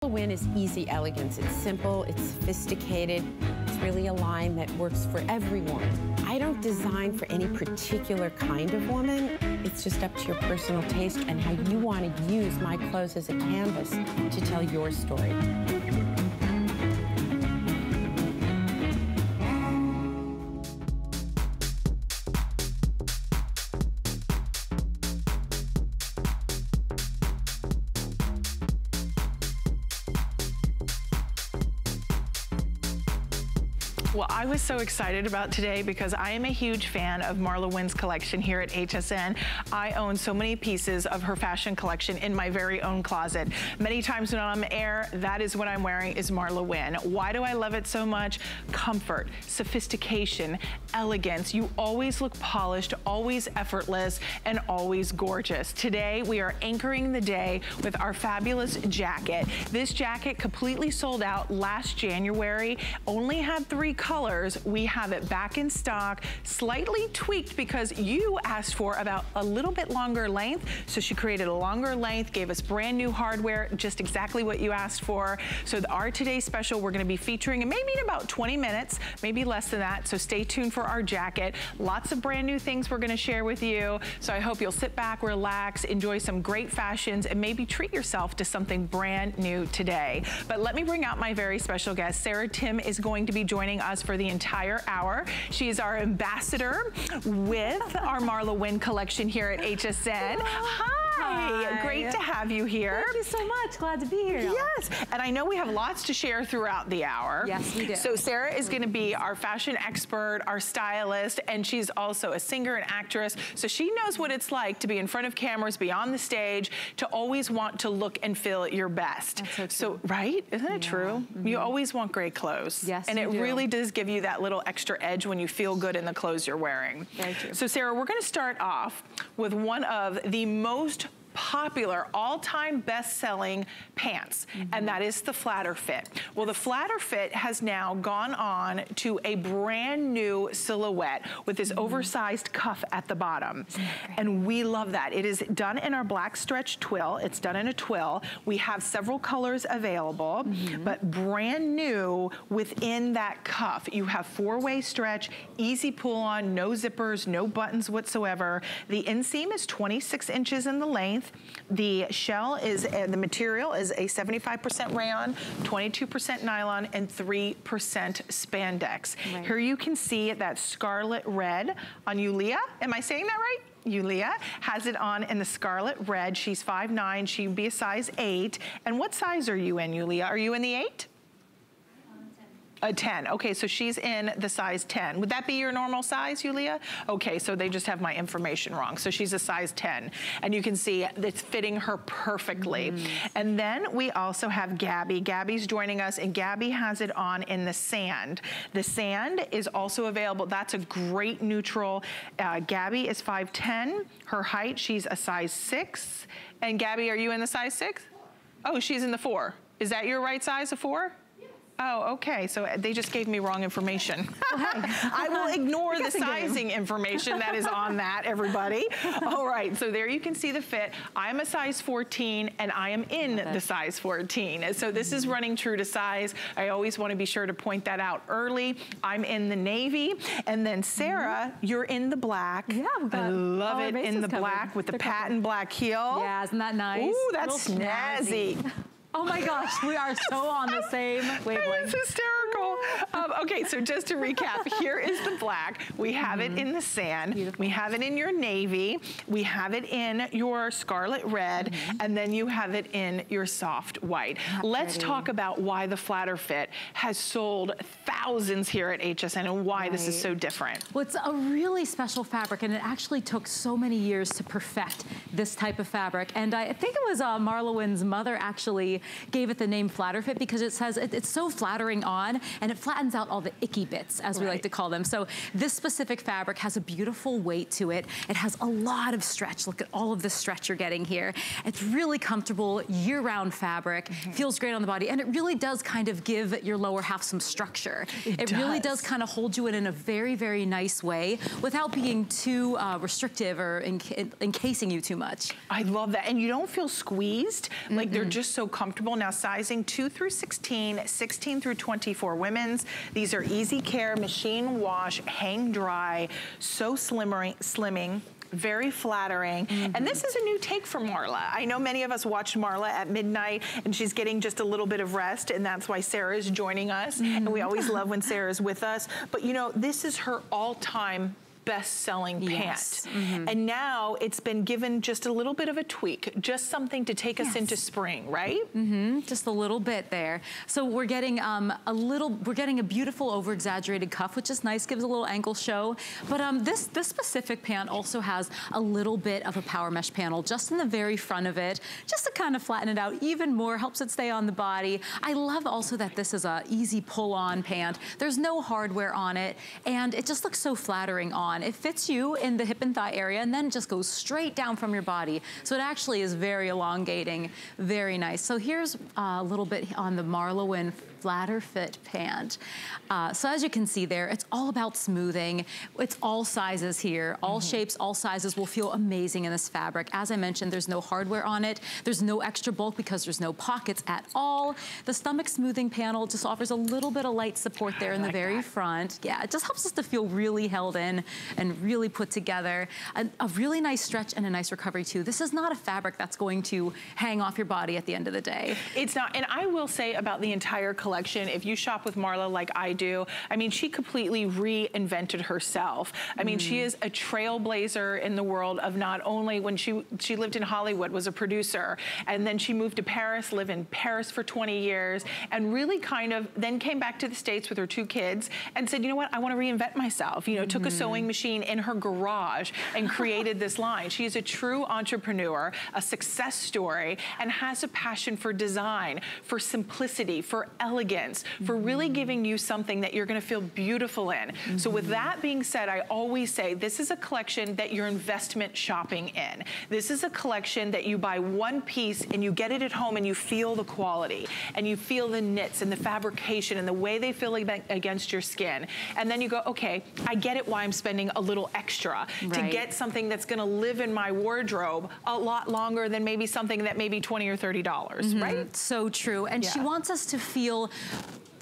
MarlaWynne is easy elegance. It's simple, it's sophisticated. It's really a line that works for everyone. I don't design for any particular kind of woman. It's just up to your personal taste and how you want to use my clothes as a canvas to tell your story. Well, I was so excited about today because I am a huge fan of MarlaWynne's collection here at HSN. I own so many pieces of her fashion collection in my very own closet. Many times when I'm on air, that is what I'm wearing is MarlaWynne. Why do I love it so much? Comfort, sophistication, elegance. You always look polished, always effortless, and always gorgeous. Today, we are anchoring the day with our fabulous jacket. This jacket completely sold out last January, only had 3 colors. We have it back in stock, slightly tweaked because you asked for about a little bit longer length. So she created a longer length, gave us brand new hardware, just exactly what you asked for. So our today's special, we're gonna be featuring maybe in about 20 minutes, maybe less than that. So stay tuned for our jacket. Lots of brand new things we're gonna share with you. So I hope you'll sit back, relax, enjoy some great fashions, and maybe treat yourself to something brand new today. But let me bring out my very special guest. Sarah Tim is going to be joining us for the entire hour. She is our ambassador with our MarlaWynne collection here at HSN. Hi, great to have you here. Thank you so much, glad to be here. Yes, and I know we have lots to share throughout the hour. Yes, we do. So Sarah is gonna be our fashion expert, our stylist, and she's also a singer and actress. So she knows what it's like to be in front of cameras, be on the stage, to always want to look and feel your best. That's so true. So, right? Isn't it true? You always want great clothes. Yes, and it do. really does give you that little extra edge when you feel good in the clothes you're wearing. Very true. So Sarah, we're gonna start off with one of the most popular, all-time best-selling pants, and that is the flatter fit. Well, the flatter fit has now gone on to a brand new silhouette with this oversized cuff at the bottom. And we love that. It is done in our black stretch twill. It's done in a twill. We have several colors available, but brand new within that cuff. You have 4-way stretch, easy pull on, no zippers, no buttons whatsoever. The inseam is 26 inches in the length. The shell is, the material is a 75% rayon, 22% nylon, and 3% spandex. Right. Here you can see that scarlet red on Yulia. Am I saying that right? Yulia has it on in the scarlet red. She's 5'9", she'd be a size 8. And what size are you in, Yulia? Are you in the 8? A 10, okay, so she's in the size 10. Would that be your normal size, Yulia? Okay, so they just have my information wrong. So she's a size 10, and you can see it's fitting her perfectly. And then we also have Gabby. Gabby's joining us, and Gabby has it on in the sand. The sand is also available. That's a great neutral. Gabby is 5'10", her height, she's a size 6. And Gabby, are you in the size 6? Oh, she's in the 4. Is that your right size, a 4? Oh, okay, so they just gave me wrong information. I will ignore the sizing information that is on that, everybody. All right, so there you can see the fit. I'm a size 14, and I am in the size 14. So this is running true to size. I always want to be sure to point that out early. I'm in the navy, and then Sarah, you're in the black. Yeah, I love it in the black with the patent black heel. Yeah, isn't that nice? Ooh, that's snazzy. Oh my gosh, we are so on the same wavelength. It's hysterical. Okay, so just to recap, here is the black. We have it in the sand. Beautiful. We have it in your navy. We have it in your scarlet red. And then you have it in your soft white. Let's talk about why the flatter fit has sold thousands here at HSN and why this is so different. Well, it's a really special fabric, and it actually took so many years to perfect this type of fabric. And I think it was MarlaWynne's mother actually gave it the name flatter fit because it says it's so flattering on, and it flattens out all the icky bits, as we like to call them. So this specific fabric has a beautiful weight to it. It has a lot of stretch. Look at all of the stretch you're getting here. It's really comfortable, year-round fabric, feels great on the body, and it really does kind of give your lower half some structure. It really does kind of hold you in a very, very nice way without being too restrictive or encasing you too much. I love that. And you don't feel squeezed. Like they're just so comfortable. Now sizing 2 through 16, 16 through 24 women's. These are easy care, machine wash, hang dry, so slimming. Very flattering. And this is a new take from Marla. I know many of us watched Marla at midnight and she's getting just a little bit of rest, and that's why Sarah is joining us. And we always love when Sarah's with us. But you know, this is her all-time best-selling pant. And now it's been given just a little bit of a tweak, just something to take us into spring, right? Just a little bit there. So we're getting a beautiful over-exaggerated cuff, which is nice, gives a little ankle show. But this specific pant also has a little bit of a power mesh panel just in the very front of it, just to kind of flatten it out even more, helps it stay on the body. I love also that this is a easy pull-on pant. There's no hardware on it, and it just looks so flattering on. It fits you in the hip and thigh area and then just goes straight down from your body. So it actually is very elongating, very nice. So here's a little bit on the MarlaWynne flatter fit pant. So as you can see there, it's all about smoothing. It's all sizes here, all shapes, all sizes will feel amazing in this fabric. As I mentioned, there's no hardware on it. There's no extra bulk because there's no pockets at all. The stomach smoothing panel just offers a little bit of light support there in the very front. Yeah, it just helps us to feel really held in and really put together. A really nice stretch and a nice recovery too. This is not a fabric that's going to hang off your body at the end of the day. It's not, and I will say about the entire collection, if you shop with Marla like I do, I mean, she completely reinvented herself. I mean, she is a trailblazer in the world of not only when she lived in Hollywood, was a producer, and then she moved to Paris, lived in Paris for 20 years, and really kind of then came back to the States with her 2 kids and said, you know what, I want to reinvent myself. You know, took a sewing machine in her garage and created this line. She is a true entrepreneur, a success story, and has a passion for design, for simplicity, for elegance, for really giving you something that you're going to feel beautiful in. So with that being said, I always say this is a collection that you're investment shopping in. This is a collection that you buy one piece and you get it at home and you feel the quality and you feel the knits and the fabrication and the way they feel against your skin. And then you go, okay, I get it why I'm spending a little extra to get something that's going to live in my wardrobe a lot longer than maybe something that may be $20 or $30, right? So true. And she wants us to feel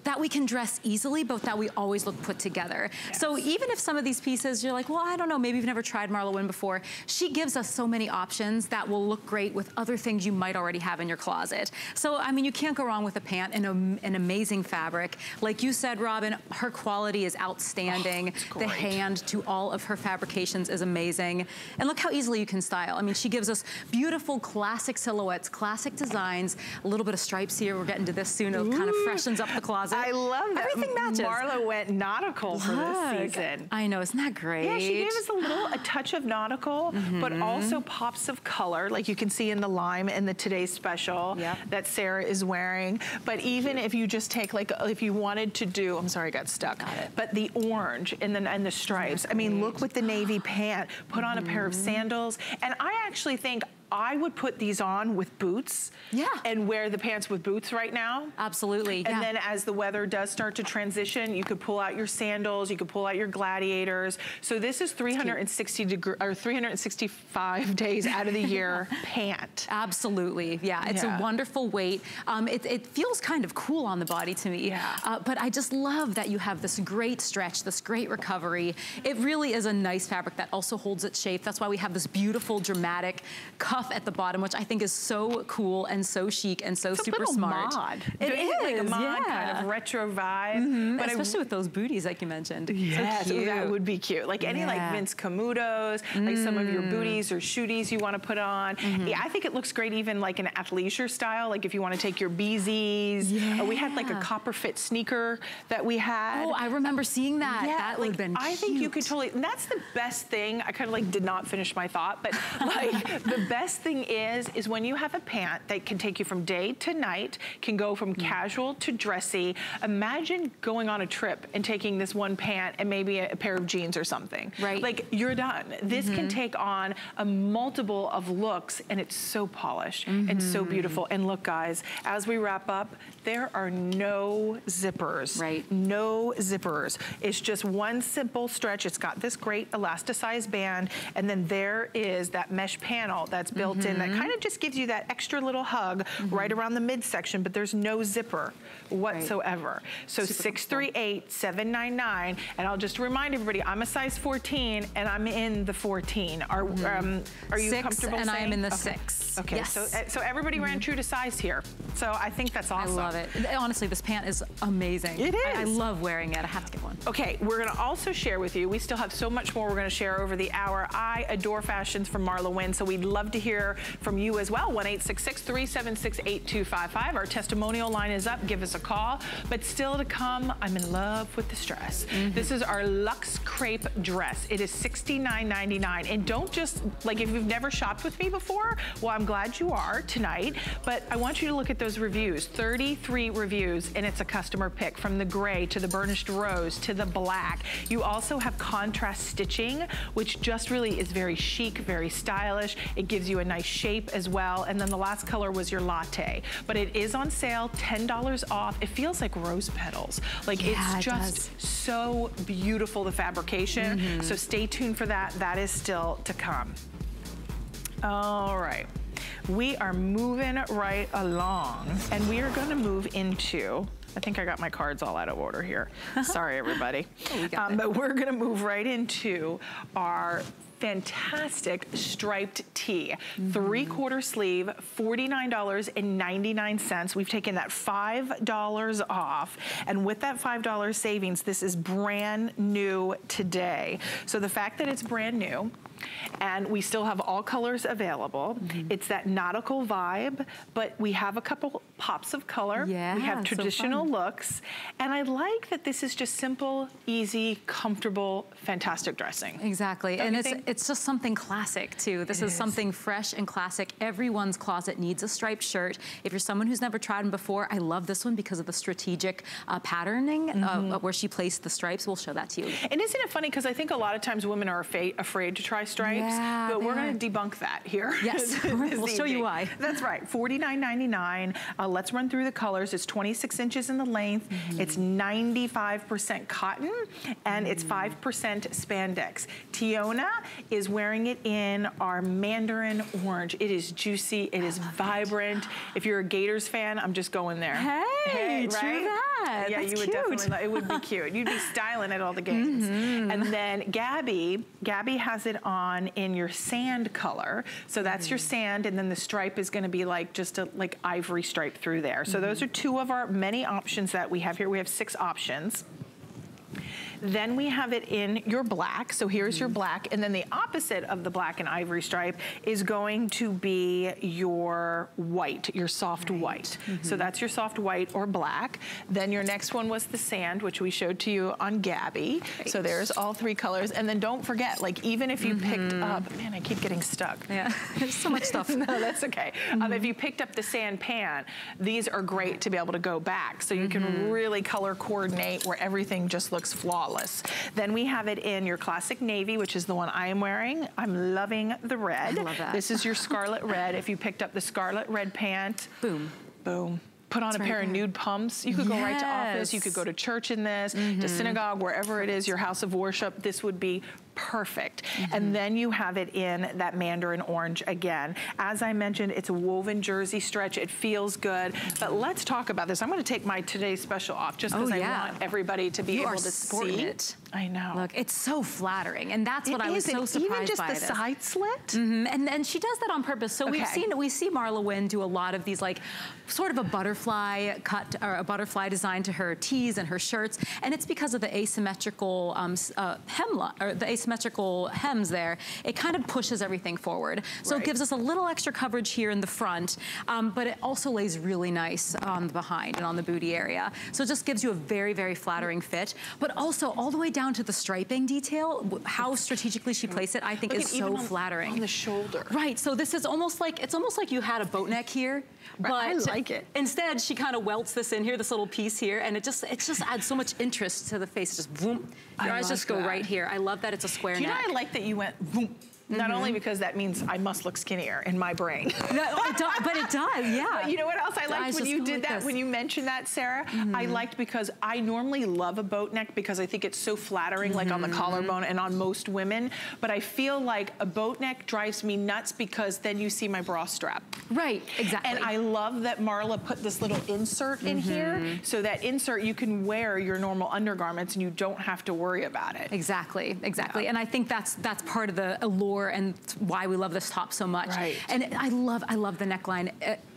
that we can dress easily, but that we always look put together. So even if some of these pieces, you're like, well, I don't know, maybe you've never tried MarlaWynne before, she gives us so many options that will look great with other things you might already have in your closet. So, I mean, you can't go wrong with a pant in an amazing fabric. Like you said, Robin, her quality is outstanding. The hand to all of her fabrications is amazing. And look how easily you can style. I mean, she gives us beautiful classic silhouettes, classic designs, a little bit of stripes here. We're getting to this soon. It kind of freshens up the closet. I love that. Everything matches. Marla went nautical for this season. I know, isn't that great? Yeah, she gave us a touch of nautical, but also pops of color, like you can see in the lime in the Today's Special that Sarah is wearing. But even if you just take, like, if you wanted to do, I'm sorry, I got stuck. But the orange and the stripes. I mean, look with the navy pant, put on a pair of sandals. And I actually think I would put these on with boots and wear the pants with boots right now. Absolutely. And then as the weather does start to transition, you could pull out your sandals, you could pull out your gladiators. So this is 365 days out of the year pant. Absolutely. Yeah, it's a wonderful weight. It feels kind of cool on the body to me. But I just love that you have this great stretch, this great recovery. It really is a nice fabric that also holds its shape. That's why we have this beautiful, dramatic cuff at the bottom, which I think is so cool and so chic and so super smart. Mod. It is, like a mod kind of retro vibe. But especially with those booties like you mentioned. Yeah, so that would be cute. Like any like Vince Camutos, like some of your booties or shooties you want to put on. Yeah, I think it looks great even like an athleisure style, like if you want to take your BZs. We had like a copper fit sneaker that we had. Oh, I remember seeing that. That would have been cute. I think you could totally, and that's the best thing. I kind of like did not finish my thought, but like the best best thing is when you have a pant that can take you from day to night, can go from casual to dressy. Imagine going on a trip and taking this one pant and maybe a pair of jeans or something. Right. Like, you're done. This can take on a multiple of looks, and it's so polished and so beautiful. And look, guys, as we wrap up, there are no zippers. Right. No zippers. It's just one simple stretch. It's got this great elasticized band, and then there is that mesh panel that's built in that kind of just gives you that extra little hug right around the midsection, but there's no zipper whatsoever. So 638-799, and I'll just remind everybody, I'm a size 14 and I'm in the 14. Are you comfortable and saying? I am in the 6. Okay, yes. so everybody ran true to size here. So I think that's awesome. I love it. Honestly, this pant is amazing. It is. I love wearing it. I have to get one. Okay, we're gonna also share with you, we still have so much more we're gonna share over the hour. I adore fashions from MarlaWynne, so we'd love to hear from you as well. 1-866-376-8255. Our testimonial line is up. Give us a call. But still to come, I'm in love with this dress. This is our Luxe Crepe dress. It is $69.99. And don't just, like, if you've never shopped with me before, well, I'm glad you are tonight. But I want you to look at those reviews. 33 reviews, and it's a customer pick, from the gray to the burnished rose to the black. You also have contrast stitching, which just really is very chic, very stylish. It gives you a nice shape as well. And then the last color was your latte. But it is on sale, $10 off. It feels like rose petals. Like, it's just so beautiful, the fabrication. So stay tuned for that. That is still to come. All right. We are moving right along, and we are going to move into, I think I got my cards all out of order here. Sorry, everybody. But we're going to move right into our fantastic striped tee. 3/4 sleeve, $49.99. We've taken that $5 off. And with that $5 savings, this is brand new today. So the fact that it's brand new, and we still have all colors available. It's that nautical vibe, but we have a couple pops of color. We have traditional looks. And I like that this is just simple, easy, comfortable, fantastic dressing. Exactly. And it's just something classic too. This is something fresh and classic. Everyone's closet needs a striped shirt. If you're someone who's never tried them before, I love this one because of the strategic patterning where she placed the stripes. We'll show that to you. And isn't it funny, because I think a lot of times women are afraid to try stripes, but we're going to debunk that here. Yes, we'll show you why. That's right, $49.99. Let's run through the colors. It's 26 inches in the length. It's 95% cotton, and it's 5% spandex. Tiona is wearing it in our mandarin orange. It is juicy, it is vibrant. If you're a Gators fan, I'm just going there. Hey, right? True that. Yeah, that's you would cute. definitely, it would be cute. You'd be styling at all the games. And then Gabby has it on in your sand color. So that's your sand, and then the stripe is gonna be like just a ivory stripe through there. So those are two of our many options that we have here. We have 6 options. Then we have it in your black. So here's your black. And then the opposite of the black and ivory stripe is going to be your white, your soft white. So that's your soft white or black. Then your next one was the sand, which we showed to you on Gabby. So there's all 3 colors. And then don't forget, like, even if you picked up, man, I keep getting stuck. Yeah, there's so much stuff. No, that's okay. If you picked up the sand pant, these are great to be able to go back. So you can really color coordinate where everything just looks flawless. Then we have it in your classic navy, which is the one I am wearing. I'm loving the red. I love that. This is your scarlet red. If you picked up the scarlet red pant, boom, boom. Put on a pair of nude pumps. You could go right to office. You could go to church in this, to synagogue, wherever it is, your house of worship. This would be perfect. And then you have it in that mandarin orange again. As I mentioned, it's a woven jersey stretch. It feels good. But let's talk about this. I'm going to take my today's special off just because I want everybody to be able to see it. I know. Look, it's so flattering, and that's what I was so surprised by. Even just the side slit. And she does that on purpose. So we see MarlaWynne do a lot of these, like, sort of a butterfly cut or a butterfly design to her tees and her shirts, and it's because of the asymmetrical hemline or the asymmetrical hems there, it kind of pushes everything forward. So it gives us a little extra coverage here in the front, but it also lays really nice on the behind and on the booty area. So it just gives you a very, very flattering fit, but also all the way down to the striping detail, how strategically she placed it, I think is so flattering. On the shoulder. Right, so this is almost like, it's almost like you had a boat neck here, but I like it. Instead she kind of welts this in here, this little piece here, and it just adds so much interest to the face. It just boom, your eyes just go right here. I love that it's a square neck. Do you know I like that you went boom? Not only because that means I must look skinnier in my brain. No, but it does, yeah. But you know what else I liked when you did that, when you mentioned that, Sarah? I liked because I normally love a boat neck because I think it's so flattering, like on the collarbone and on most women. But I feel like a boat neck drives me nuts because then you see my bra strap. Right, exactly. And I love that Marla put this little insert in here, so that insert you can wear your normal undergarments and you don't have to worry about it. Exactly, exactly. Yeah. And I think that's part of the allure and why we love this top so much. Right. And I love the neckline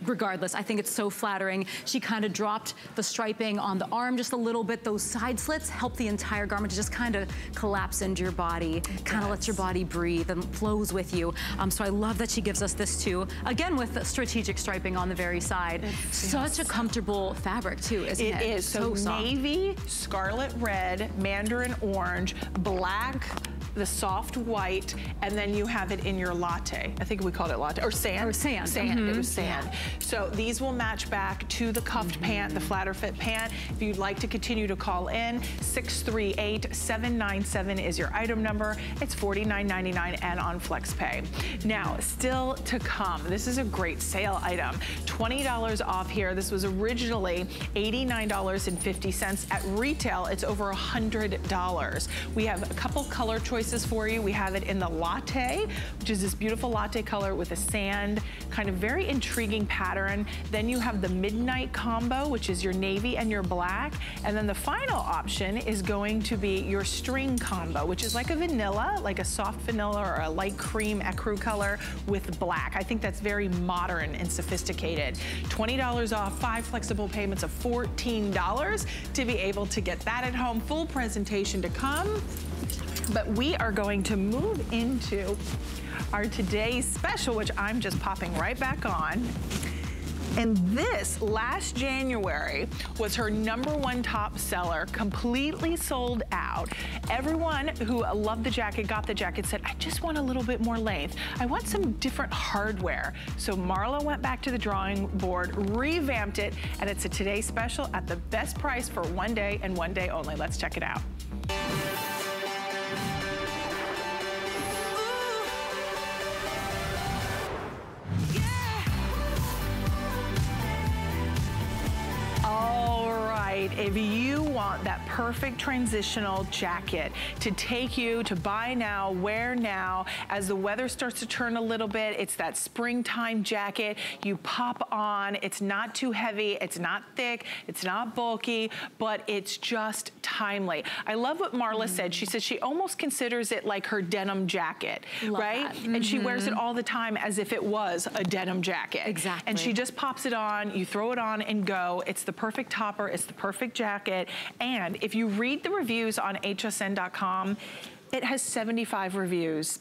regardless. I think it's so flattering. She kind of dropped the striping on the arm just a little bit. Those side slits help the entire garment to just kind of collapse into your body, kind of lets your body breathe and flows with you. So I love that she gives us this too. Again, with the strategic striping on the very side. Such a comfortable fabric too, isn't it? It is. So navy, scarlet red, mandarin orange, black, the soft white, and then you have it in your latte. I think we called it latte, or sand. Or sand. Sand, it was sand. So these will match back to the cuffed pant, the flatter fit pant. If you'd like to continue to call in, 638-797 is your item number. It's $49.99 and on FlexPay. Now, still to come, this is a great sale item. $20 off here. This was originally $89.50. At retail, it's over $100. We have a couple color choices for you. We have it in the latte, which is this beautiful latte color with a sand, kind of very intriguing pattern. Then you have the midnight combo, which is your navy and your black. And then the final option is going to be your string combo, which is like a vanilla, like a soft vanilla or a light cream ecru color with black. I think that's very modern and sophisticated. $20 off, 5 flexible payments of $14 to be able to get that at home. Full presentation to come. But we are going to move into our today's special, which I'm just popping right back on. And this, last January, was her #1 top seller, completely sold out. Everyone who loved the jacket, got the jacket, said, I just want a little bit more length. I want some different hardware. So Marla went back to the drawing board, revamped it, and it's a today special at the best price for one day and one day only. Let's check it out. If you want that perfect transitional jacket to take you to buy now, wear now, as the weather starts to turn a little bit, it's that springtime jacket you pop on. It's not too heavy, it's not thick, it's not bulky, but it's just timely. I love what Marla said. She said she almost considers it like her denim jacket, right? And she wears it all the time as if it was a denim jacket. Exactly. And she just pops it on, you throw it on and go. It's the perfect topper, it's the perfect jacket. And if you read the reviews on hsn.com, it has 75 reviews.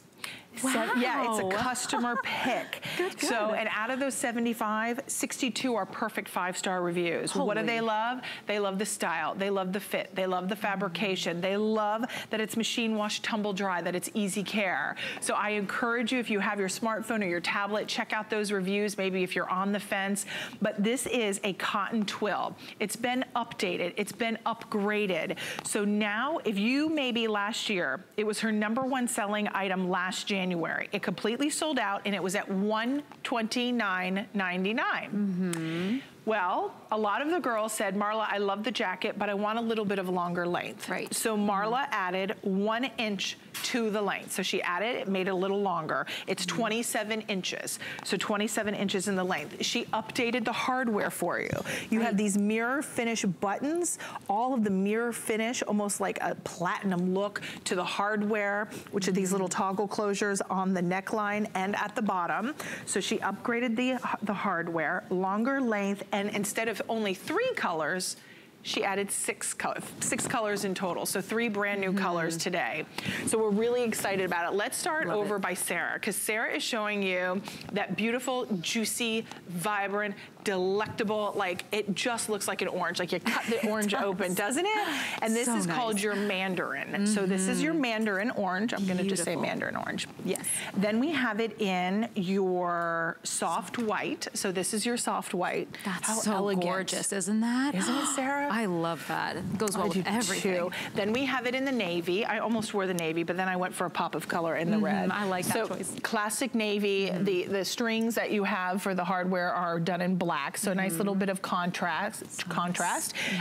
Wow. Yeah, it's a customer pick. Good. So, and out of those 75, 62 are perfect 5-star reviews. Holy. What do they love? They love the style, they love the fit, they love the fabrication, they love that it's machine wash, tumble dry, that it's easy care. So I encourage you, if you have your smartphone or your tablet, check out those reviews, maybe if you're on the fence. But this is a cotton twill. It's been updated, it's been upgraded. So now, if you maybe last year, it was her #1 selling item last January. It completely sold out and it was at $129.99. Well, a lot of the girls said, Marla, I love the jacket, but I want a little bit of longer length. Right. So Marla added 1 inch to the length. So she added it, made it a little longer. It's 27 inches. So 27 inches in the length. She updated the hardware for you. You have these mirror finish buttons, all of the mirror finish, almost like a platinum look to the hardware, which are these little toggle closures on the neckline and at the bottom. So she upgraded the hardware, longer length, and instead of only 3 colors, she added 6 colors in total, so 3 brand new colors today. So we're really excited about it. Let's start over by Sarah, because Sarah is showing you that beautiful, juicy, vibrant, delectable, like it just looks like an orange, like you cut the orange open, doesn't it? And this is called your mandarin. So this is your mandarin orange. I'm gonna just say mandarin orange. Yes. Then we have it in your soft white. So this is your soft white. That's so elegant. Gorgeous, isn't that? Isn't it, Sarah? I love that. It goes well with everything. Too. Then we have it in the navy. I almost wore the navy, but then I went for a pop of color in the red. I like that choice. Classic navy. The strings that you have for the hardware are done in black. So a nice little bit of contrast.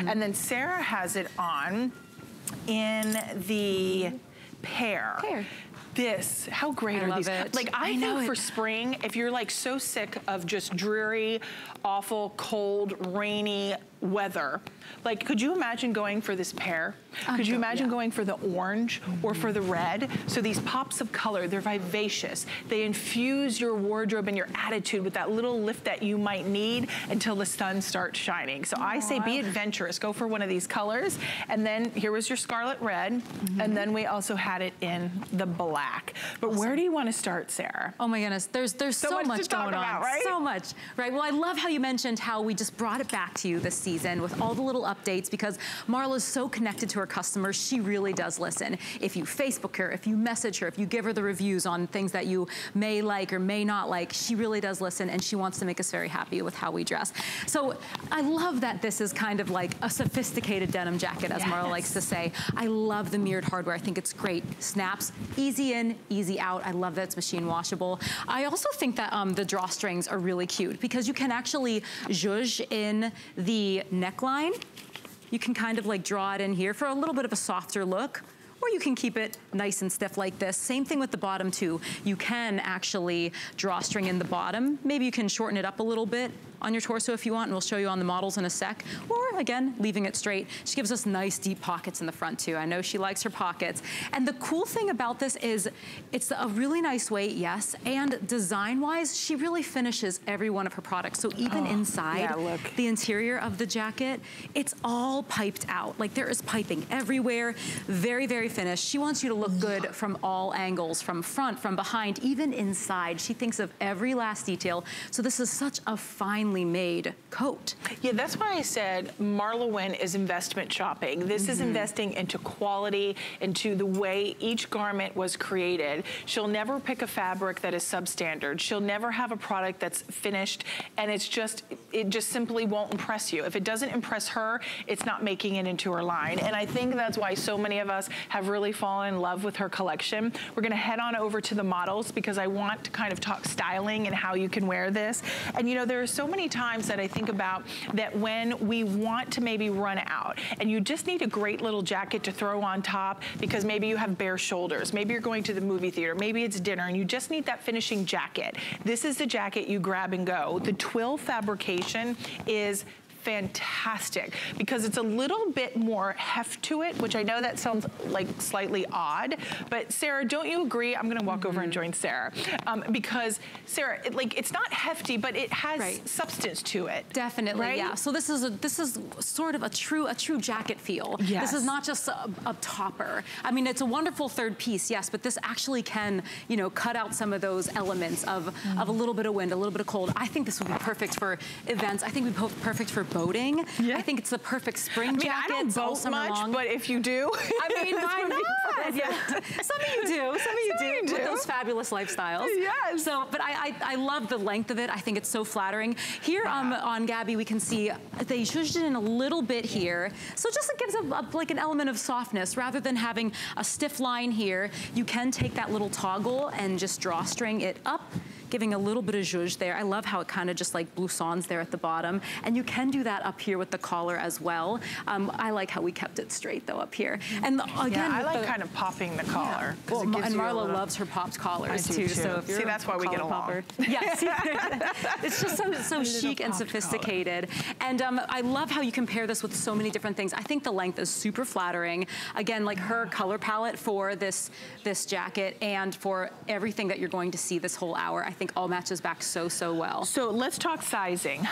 And then Sarah has it on in the pear. This, how great are these? Like I think for spring, if you're like so sick of just dreary, awful, cold, rainy weather, like could you imagine going for this pear? Could you imagine going for the orange or for the red? So these pops of color, they're vivacious. They infuse your wardrobe and your attitude with that little lift that you might need until the sun starts shining. So I say be adventurous, go for one of these colors. And then here was your scarlet red. And then we also had it in the black. But where do you want to start, Sarah? Oh my goodness, there's so much going on, right? So much, right? Well, I love how you mentioned how we just brought it back to you this season with all the little updates, because Marla's so connected to her customers. She really does listen. If you Facebook her, if you message her, if you give her the reviews on things that you may like or may not like, she really does listen, and she wants to make us very happy with how we dress. So I love that this is kind of like a sophisticated denim jacket, as Marla likes to say. I love the mirrored hardware. I think it's great. Snaps, easy in, easy out. I love that it's machine washable. I also think that the drawstrings are really cute, because you can actually zhuzh in the neckline. You can kind of like draw it in here for a little bit of a softer look, or you can keep it nice and stiff like this. Same thing with the bottom too. You can actually drawstring in the bottom. Maybe you can shorten it up a little bit on your torso if you want, and we'll show you on the models in a sec. Or again, leaving it straight. She gives us nice deep pockets in the front too. I know she likes her pockets. And the cool thing about this is it's a really nice weight, yes, and design-wise, she really finishes every one of her products. So even inside the interior of the jacket, it's all piped out. Like there is piping everywhere, very, very finished. She wants you to look good from all angles, from front, from behind, even inside. She thinks of every last detail. So this is such a finely made coat. Yeah, that's why I said MarlaWynne is investment shopping. This is investing into quality, into the way each garment was created. She'll never pick a fabric that is substandard. She'll never have a product that's finished and it just simply won't impress you. If it doesn't impress her, it's not making it into her line. And I think that's why so many of us have really fallen in love with her collection. We're gonna head on over to the models, because I want to kind of talk styling and how you can wear this. And you know, there are so many times that I think about that when we want to maybe run out and you just need a great little jacket to throw on top because maybe you have bare shoulders, maybe you're going to the movie theater, maybe it's dinner, and you just need that finishing jacket. This is the jacket you grab and go. The twill fabrication is fantastic because it's a little bit more heft to it, which I know that sounds like slightly odd, but Sarah, don't you agree? I'm gonna walk over and join Sarah because Sarah, it's not hefty, but it has substance to it. Definitely, yeah. So this is sort of a true jacket feel. Yes. This is not just a topper. I mean, it's a wonderful third piece, yes, but this actually can, you know, cut out some of those elements of a little bit of wind, a little bit of cold. I think this would be perfect for events. I think it would be perfect for boating. Yeah. I think it's the perfect spring jacket. I don't boat much, but if you do. I mean, why not? Yeah. Some of you do. Some of you do. With those fabulous lifestyles. Yes. So, but I love the length of it. I think it's so flattering. Here on Gabby, we can see they zhuzhed it in a little bit here. So just it gives like an element of softness. Rather than having a stiff line here, you can take that little toggle and just drawstring it up, giving a little bit of zhuzh there. I love how it kind of just like bloussons there at the bottom. And you can do that up here with the collar as well. I like how we kept it straight though up here. And again, I like kind of popping the collar. Well, and Marla loves her popped collars too. So if you're see, that's why we get along. Popper, yes, it's just so chic and sophisticated. And I love how you compare this with so many different things. I think the length is super flattering. Again, like her color palette for this jacket and for everything that you're going to see this whole hour, I think all matches back so well. So let's talk sizing.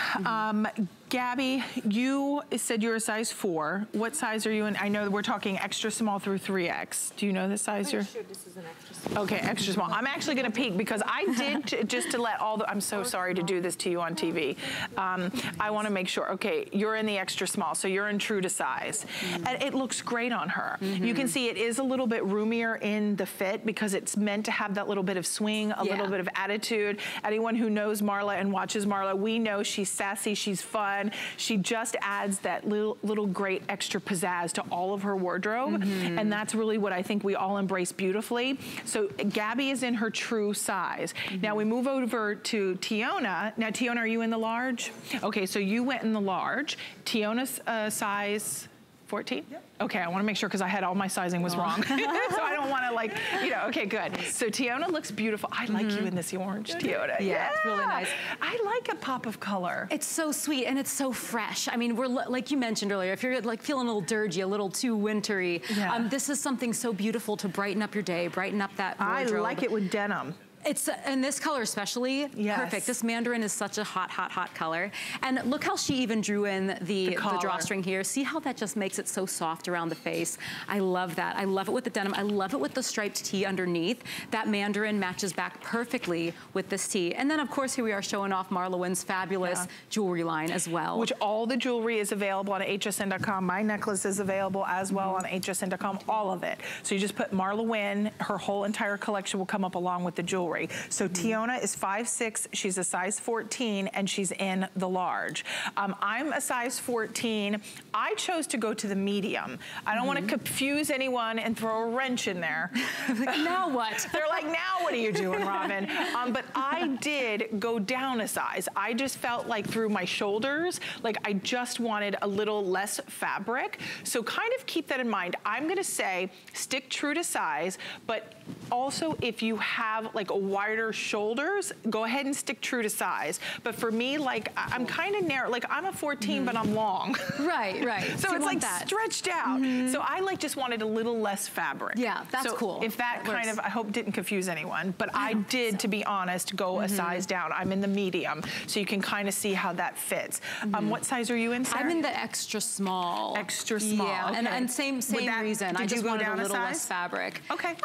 Gabby, you said you're a size 4. What size are you in? I know we're talking extra small through 3X. Do you know the size you're? Sure, this is an extra small. Okay, extra small. I'm actually gonna peek because I did, just to let all the, I'm so sorry to do this to you on TV. I wanna make sure, okay, you're in the extra small, so you're in true to size. And it looks great on her. You can see it is a little bit roomier in the fit because it's meant to have that little bit of swing, a little bit of attitude. Anyone who knows Marla and watches Marla, we know she's sassy, she's fun. She just adds that little great extra pizzazz to all of her wardrobe. And that's really what I think we all embrace beautifully. So Gabby is in her true size. Now we move over to Tiona. Now Tiona, are you in the large? Okay, so you went in the large. Tiona's size 14? Yep. Okay, I wanna make sure because I had all my sizing was wrong. So I don't wanna like, you know, okay, good. So Tiona looks beautiful. I like you in this orange, Tiona. Yeah, it's really nice. I like a pop of color. It's so sweet and it's so fresh. I mean, we're like you mentioned earlier, if you're like feeling a little dirgy, a little too wintry, this is something so beautiful to brighten up your day, brighten up that wardrobe. I like it with denim. It's, in this color especially, perfect. This mandarin is such a hot, hot, hot color. And look how she even drew in the drawstring here. See how that just makes it so soft around the face. I love that. I love it with the denim. I love it with the striped tee underneath. That mandarin matches back perfectly with this tee. And then of course here we are showing off MarlaWynne's fabulous jewelry line as well. Which all the jewelry is available on hsn.com. My necklace is available as well on hsn.com, all of it. So you just put MarlaWynne, her whole entire collection will come up along with the jewelry. So Tiona is 5'6", she's a size 14, and she's in the large. I'm a size 14. I chose to go to the medium. I don't want to confuse anyone and throw a wrench in there. Now what? They're like, now what are you doing, Robin? But I did go down a size. I just felt like through my shoulders, like I just wanted a little less fabric. So kind of keep that in mind. I'm gonna say stick true to size, but also if you have like a wider shoulders, go ahead and stick true to size. But for me, like I'm kind of narrow, like I'm a 14, but I'm long. Right, right. So it's like stretched out. So I like just wanted a little less fabric. Yeah, that's so cool. If that kind of, I hope didn't confuse anyone, but I did, to be honest, go a size down. I'm in the medium, so you can kind of see how that fits. What size are you in, Sarah? I'm in the extra small. Extra small, yeah, okay. and same reason. I just wanted a little less fabric. Okay.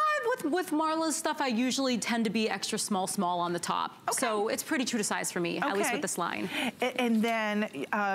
With Marla's stuff, I usually tend to be extra small on the top. Okay. So it's pretty true to size for me, at least with this line. And then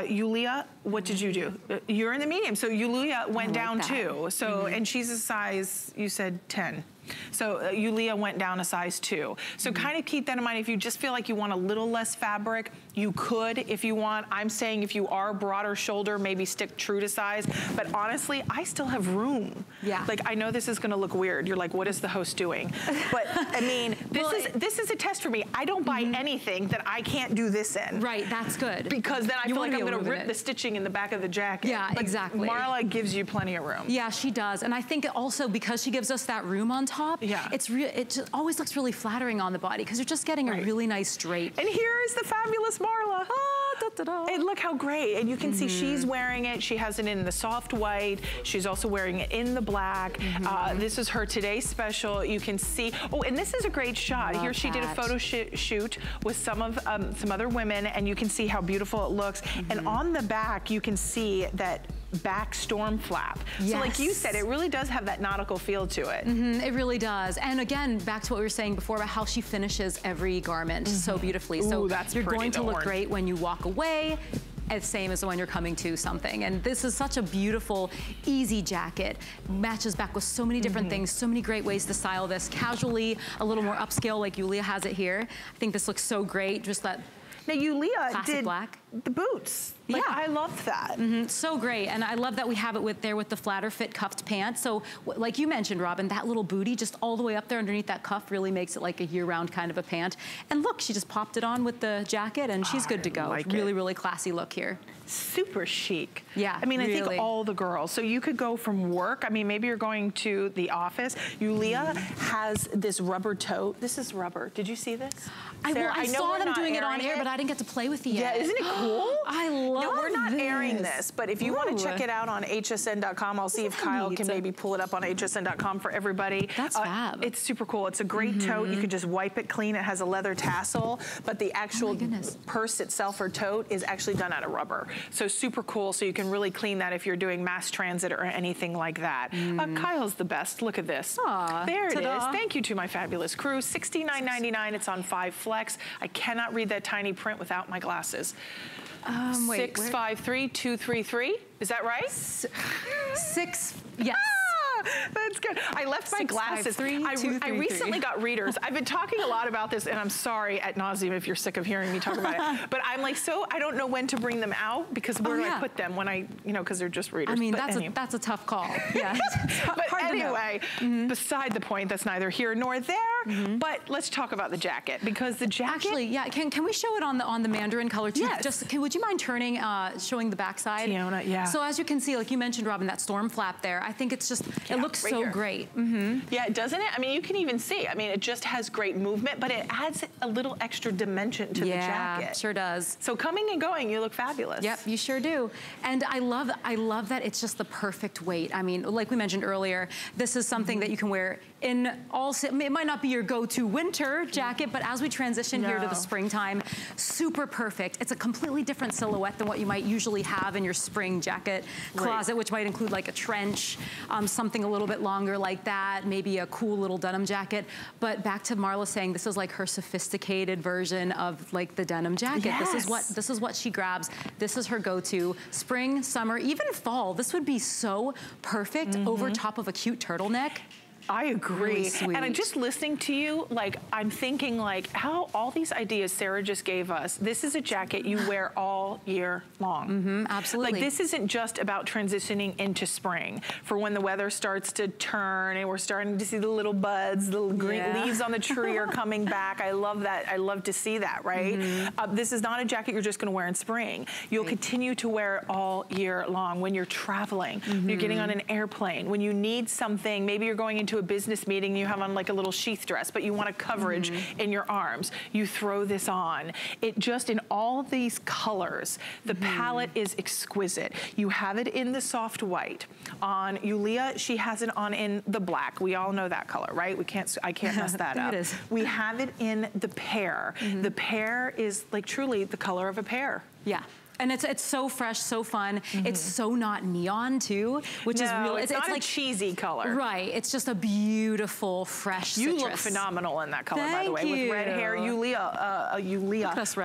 Yulia, what did you do? You're in the medium, so Yulia went down too. So, and she's a size, you said 10. So Yulia went down a size 2. So kind of keep that in mind. If you just feel like you want a little less fabric, you could if you want. I'm saying if you are broader shoulder, maybe stick true to size. But honestly, I still have room. Yeah. Like I know this is gonna look weird. You're like, what is the host doing? But I mean, this is a test for me. I don't buy anything that I can't do this in. Right, that's good. Because then I feel like I'm gonna rip the stitching in the back of the jacket. Yeah, but exactly. Marla gives you plenty of room. Yeah, she does. And I think also because she gives us that room on top, it just always looks really flattering on the body because you're just getting a really nice drape. And here is the fabulous Marla. And look how great. And you can see she's wearing it. She has it in the soft white. She's also wearing it in the black. This is her today's special. You can see, oh, and this is a great shot. Here she did a photo shoot with some other women, and you can see how beautiful it looks. And on the back, you can see that back storm flap. So like you said, it really does have that nautical feel to it. It really does. And again, back to what we were saying before about how she finishes every garment so beautifully. So you're going to look great when you walk away. It's same as when you're coming to something. And this is such a beautiful, easy jacket. Matches back with so many different things, so many great ways to style this. Casually, a little more upscale like Yulia has it here. I think this looks so great, just that now Yulia did black. The boots. Like, I love that. So great, and I love that we have it with the flatter fit cuffed pants. So like you mentioned, Robin, that little booty just all the way up there underneath that cuff really makes it like a year-round kind of a pant. And look, she just popped it on with the jacket and she's good to go. Like really, really classy look here. Super chic. Yeah, I mean, I think all the girls. So you could go from work. I mean, maybe you're going to the office. Yulia has this rubber tote. This is rubber. Did you see this? I saw them doing it on air, but I didn't get to play with it yet. Yeah, isn't it cool? I love Now, we're not airing this, but if you want to check it out on hsn.com, I'll see if Kyle can maybe pull it up on hsn.com for everybody. That's fab. It's super cool. It's a great tote. You can just wipe it clean. It has a leather tassel, but the actual purse itself or tote is actually done out of rubber. So super cool. So you can really clean that if you're doing mass transit or anything like that. Kyle's the best. Look at this. Aww, there it is. Thank you to my fabulous crew. $69.99. It's on 5 Flex. I cannot read that tiny print without my glasses. 653233. Is that right? Yes. That's good. I left my glasses. 5, 3, 2, I recently got readers. I've been talking a lot about this, and I'm sorry at nauseum if you're sick of hearing me talk about it. But I'm like, I don't know when to bring them out, because where do I put them when I, because they're just readers. I mean, that's a tough call. Yeah. But anyway, beside the point, that's neither here nor there. But let's talk about the jacket, because the jacket. Actually, yeah. Can we show it on the mandarin color too? Yes. Would you mind showing the backside? Tiona, yeah. So as you can see, like you mentioned, Robin, that storm flap there. I think it's just it looks so great. Yeah, doesn't it? I mean, you can even see. I mean, it just has great movement, but it adds a little extra dimension to the jacket. Yeah, sure does. So coming and going, you look fabulous. Yep, you sure do. And I love that it's just the perfect weight. I mean, like we mentioned earlier, this is something that you can wear in all, it might not be your go-to winter jacket, but as we transition here to the springtime, super perfect. It's a completely different silhouette than what you might usually have in your spring jacket closet, which might include like a trench, something a little bit longer like that, maybe a cool little denim jacket. But back to Marla saying this is like her sophisticated version of like the denim jacket. Yes. This is what she grabs. This is her go-to. Spring, summer, even fall. This would be so perfect over top of a cute turtleneck. I agree. Really sweet. And I'm just listening to you, like, I'm thinking like how all these ideas Sarah just gave us, this is a jacket you wear all year long. Absolutely. Like, this isn't just about transitioning into spring for when the weather starts to turn and we're starting to see the little buds, the little green leaves on the tree are coming back. I love that. I love to see that, right? This is not a jacket you're just gonna wear in spring. You'll continue to wear it all year long when you're traveling, when you're getting on an airplane, when you need something, maybe you're going into a business meeting, you have on like a little sheath dress, but you want a coverage in your arms. You throw this on. It just, in all these colors, the palette is exquisite. You have it in the soft white. On Yulia, she has it on in the black. We all know that color, right? I can't mess that up. We have it in the pear. The pear is like truly the color of a pear. Yeah. And it's so fresh, so fun. It's so not neon too, which is really, it's not like a cheesy color. Right, it's just a beautiful, fresh citrus. You look phenomenal in that color, by the way. With red hair, Yulia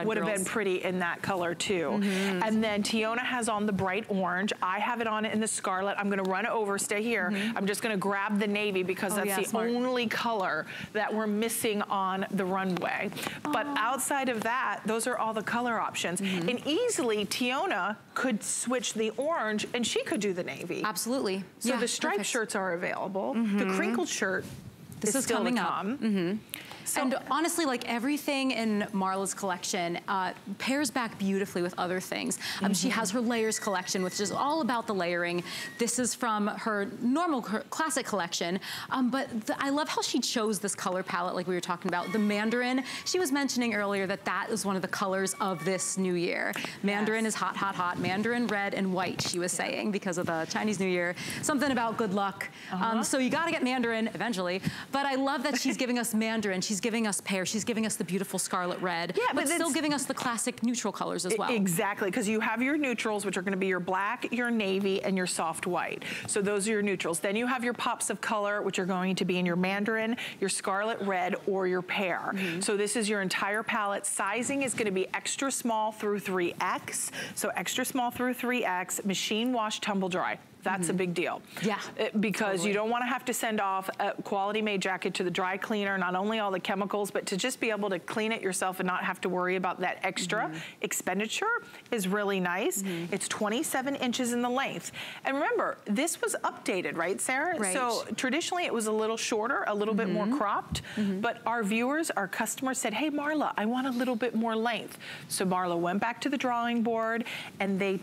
would have been pretty in that color too. And then Tiona has on the bright orange. I have it on in the scarlet. I'm gonna run over, stay here. I'm just gonna grab the navy because that's the only color that we're missing on the runway. But outside of that, those are all the color options. And easily, Tiona could switch the orange and she could do the navy. Absolutely. So the striped shirts are available. The crinkled shirt is still coming to up. come. So, and honestly, like everything in Marla's collection pairs back beautifully with other things. She has her layers collection, which is all about the layering. This is from her normal classic collection, but I love how she chose this color palette like we were talking about. The mandarin, she was mentioning earlier that is one of the colors of this new year. Mandarin is hot, hot, hot. Mandarin, red, and white, she was saying, because of the Chinese New Year. Something about good luck. So you gotta get mandarin eventually, but I love that she's giving us mandarin. She's giving us pear, she's giving us the beautiful scarlet red, but still giving us the classic neutral colors as well. Exactly, because you have your neutrals, which are gonna be your black, your navy, and your soft white. So those are your neutrals. Then you have your pops of color, which are going to be in your mandarin, your scarlet red, or your pear. So this is your entire palette. Sizing is gonna be extra small through 3X. So extra small through 3X, machine wash, tumble dry. That's a big deal. Yeah. Because you don't want to have to send off a quality made jacket to the dry cleaner, not only all the chemicals, but to just be able to clean it yourself and not have to worry about that extra expenditure is really nice. It's 27 inches in the length. And remember, this was updated, right, Sarah? Right. So traditionally it was a little shorter, a little bit more cropped, but our viewers, our customers said, hey, Marla, I want a little bit more length. So Marla went back to the drawing board and they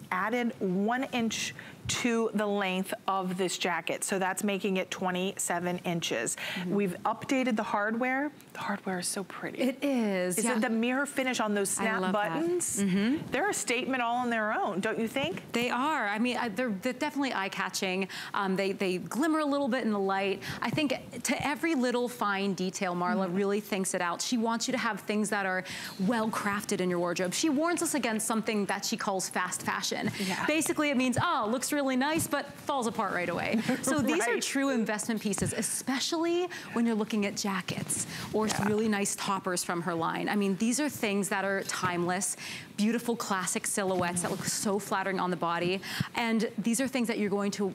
added 1 inch to the length of this jacket. So that's making it 27 inches. We've updated the hardware. The hardware is so pretty. It is. Is it the mirror finish on those snap buttons? They're a statement all on their own, don't you think? They are. I mean, they're definitely eye-catching. They glimmer a little bit in the light. I think to every little fine detail, Marla really thinks it out. She wants you to have things that are well-crafted in your wardrobe. She warns us against something that she calls fast fashion. Basically, it means, oh, looks really nice, but falls apart right away. So these are true investment pieces, especially when you're looking at jackets or really nice toppers from her line. I mean, these are things that are timeless, beautiful classic silhouettes that look so flattering on the body. And these are things that you're going to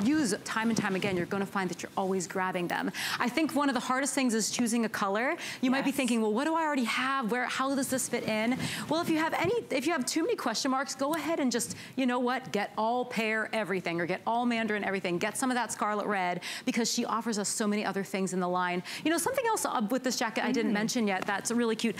use time and time again. You're going to find that you're always grabbing them. I think one of the hardest things is choosing a color. You might be thinking, well, what do I already have? How does this fit in? Well, if you have too many question marks, go ahead and just, you know what, get all pear everything or get all mandarin everything. Get some of that scarlet red because she offers us so many other things in the line. You know, something else with this jacket I didn't mention yet that's really cute.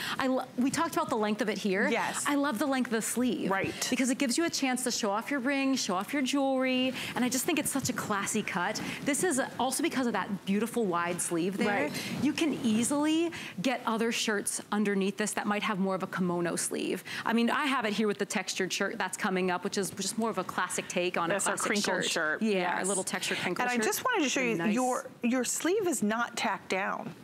We talked about the length of it here. I love the length of the sleeve. Because it gives you a chance to show off your ring, show off your jewelry, and I just think it's such a classy cut. This is also because of that beautiful wide sleeve there. You can easily get other shirts underneath this that might have more of a kimono sleeve. I mean, I have it here with the textured shirt that's coming up, which is just more of a classic take on a classic crinkled shirt. Yeah, a little textured crinkled shirt. And I just wanted to show you, your sleeve is not tacked down.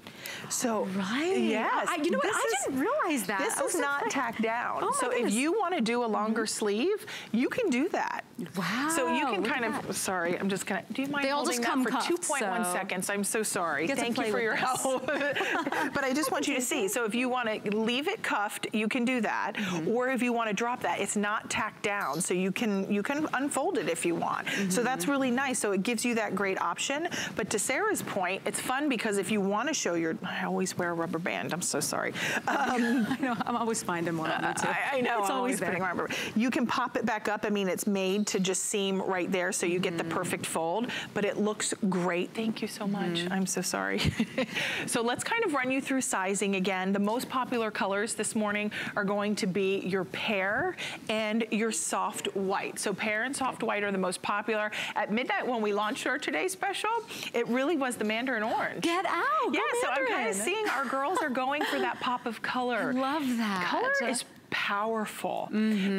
So, yes. You know what, I didn't realize that. This is not tacked down. So if you want to do a longer sleeve, you can do that. Wow. So you can kind of, sorry, I'm just going to, do you mind holding that for 2.1 seconds? I'm so sorry. Thank you for your help. But I just want you to see. So if you want to leave it cuffed, you can do that. Or if you want to drop that, it's not tacked down. So you can unfold it if you want. So that's really nice. So it gives you that great option. But to Sarah's point, it's fun because if you want to show your, I always wear a rubber band. I'm so sorry. I know, I'm always finding one on me too. I know, it's I'm always putting on rubber. You can pop it back up. I mean, it's made to just seam right there so you get the perfect fold, but it looks great. Thank you so much. I'm so sorry. So let's kind of run you through sizing again. The most popular colors this morning are going to be your pear and your soft white. So pear and soft white are the most popular. At midnight when we launched our Today Special, it really was the mandarin orange. Get out! Yeah, so I'm kind of seeing our girls are going for that pop of color. I love that. Color is powerful.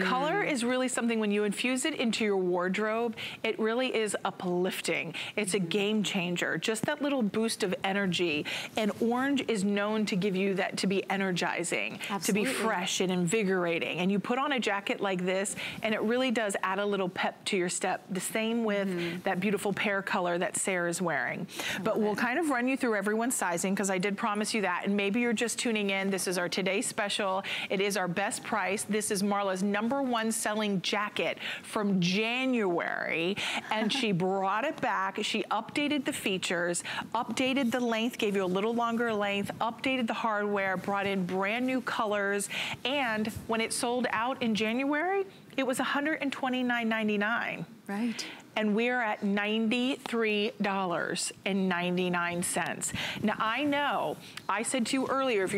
Color is really something when you infuse it into your wardrobe, it really is uplifting. It's a game changer. Just that little boost of energy. And orange is known to give you that, to be energizing, to be fresh and invigorating. And you put on a jacket like this, and it really does add a little pep to your step. The same with that beautiful pear color that Sarah's wearing. But we'll kind of run you through everyone's sizing because I did promise you that. And maybe you're just tuning in. This is our Today Special. It is our best price. This is Marla's #1 selling jacket from January, and she brought it back. She updated the features, updated the length, gave you a little longer length, updated the hardware, brought in brand new colors, and when it sold out in January, it was $129.99. Right. And we're at $93.99. Now I know, I said to you earlier, if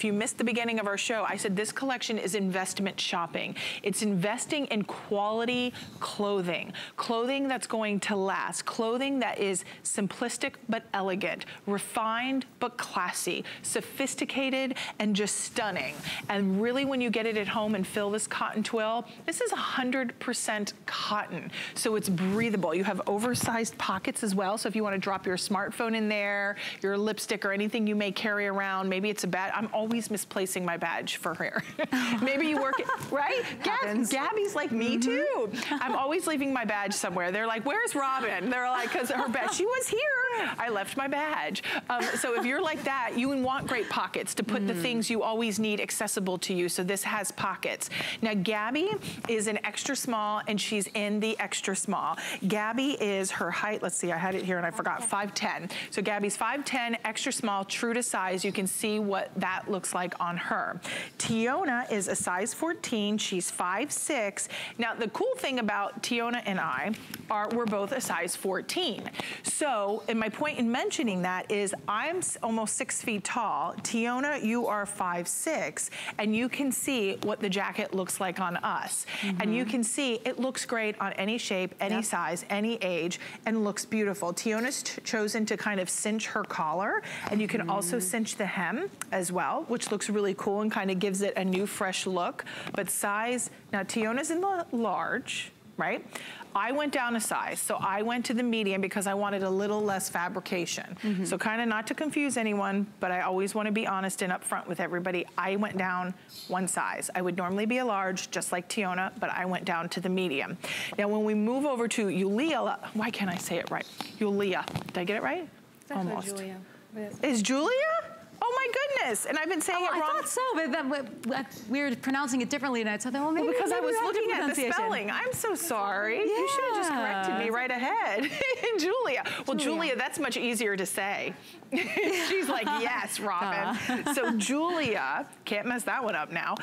you missed the beginning of our show, I said this collection is investment shopping. It's investing in quality clothing. Clothing that's going to last. Clothing that is simplistic but elegant. Refined but classy. Sophisticated and just stunning. And really when you get it at home and fill this cotton twill, this is 100% cotton. So it's breathable. You have oversized pockets as well. So if you want to drop your smartphone in there, your lipstick or anything you may carry around, maybe it's a badge. I'm always misplacing my badge for her. Maybe you work it, right? Gabby's like me too. I'm always leaving my badge somewhere. They're like, where's Robin? They're like, because her badge, she was here. I left my badge. So if you're like that, you want great pockets to put the things you always need accessible to you. So this has pockets. Now Gabby is an extra small and she's in the extra small. Gabby is her height, let's see, I had it here and I forgot, 5'10". So Gabby's 5'10", extra small, true to size. You can see what that looks like on her. Tiona is a size 14, she's 5'6". Now the cool thing about Tiona and I are we're both a size 14. So, and my point in mentioning that is I'm almost 6 feet tall. Tiona, you are 5'6", and you can see what the jacket looks like on us. And you can see it looks great on any shape, any size. size, any age, and looks beautiful. Tiona's chosen to kind of cinch her collar, and you can also cinch the hem as well, which looks really cool and kind of gives it a new fresh look. But size, now Tiona's in the large, right? I went down a size, so I went to the medium because I wanted a little less fabrication. So kind of not to confuse anyone, but I always want to be honest and upfront with everybody. I went down one size. I would normally be a large, just like Tiona, but I went down to the medium. Now when we move over to Yulia, why can't I say it right? Yulia, did I get it right? Almost. Julia. Is Julia? Oh my goodness, and I've been saying it wrong. I thought so, but we were pronouncing it differently, and I thought, well, maybe because I was maybe looking at the spelling. I'm so sorry. Yeah. You should have just corrected me right ahead. Julia. Well, Julia, that's much easier to say. She's like, yes, Robin. So Julia, can't mess that one up now,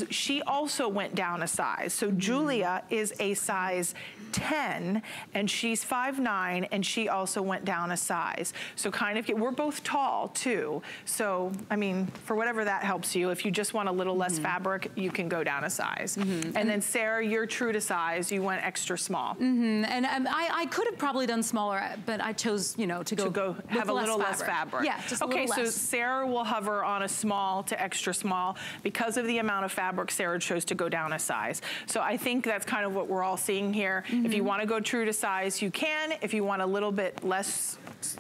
she also went down a size. So Julia is a size 10, and she's 5'9", and she also went down a size. So kind of, we're both tall too. So, I mean, for whatever that helps you, if you just want a little less fabric, you can go down a size. And then Sarah, you're true to size. You went extra small. And I could have probably done smaller, but I chose, you know, to go have a little less fabric. Yeah, just a little less. So Sarah will hover on a small to extra small. Because of the amount of fabric, Sarah chose to go down a size. So I think that's kind of what we're all seeing here. If you want to go true to size, you can. If you want a little bit less,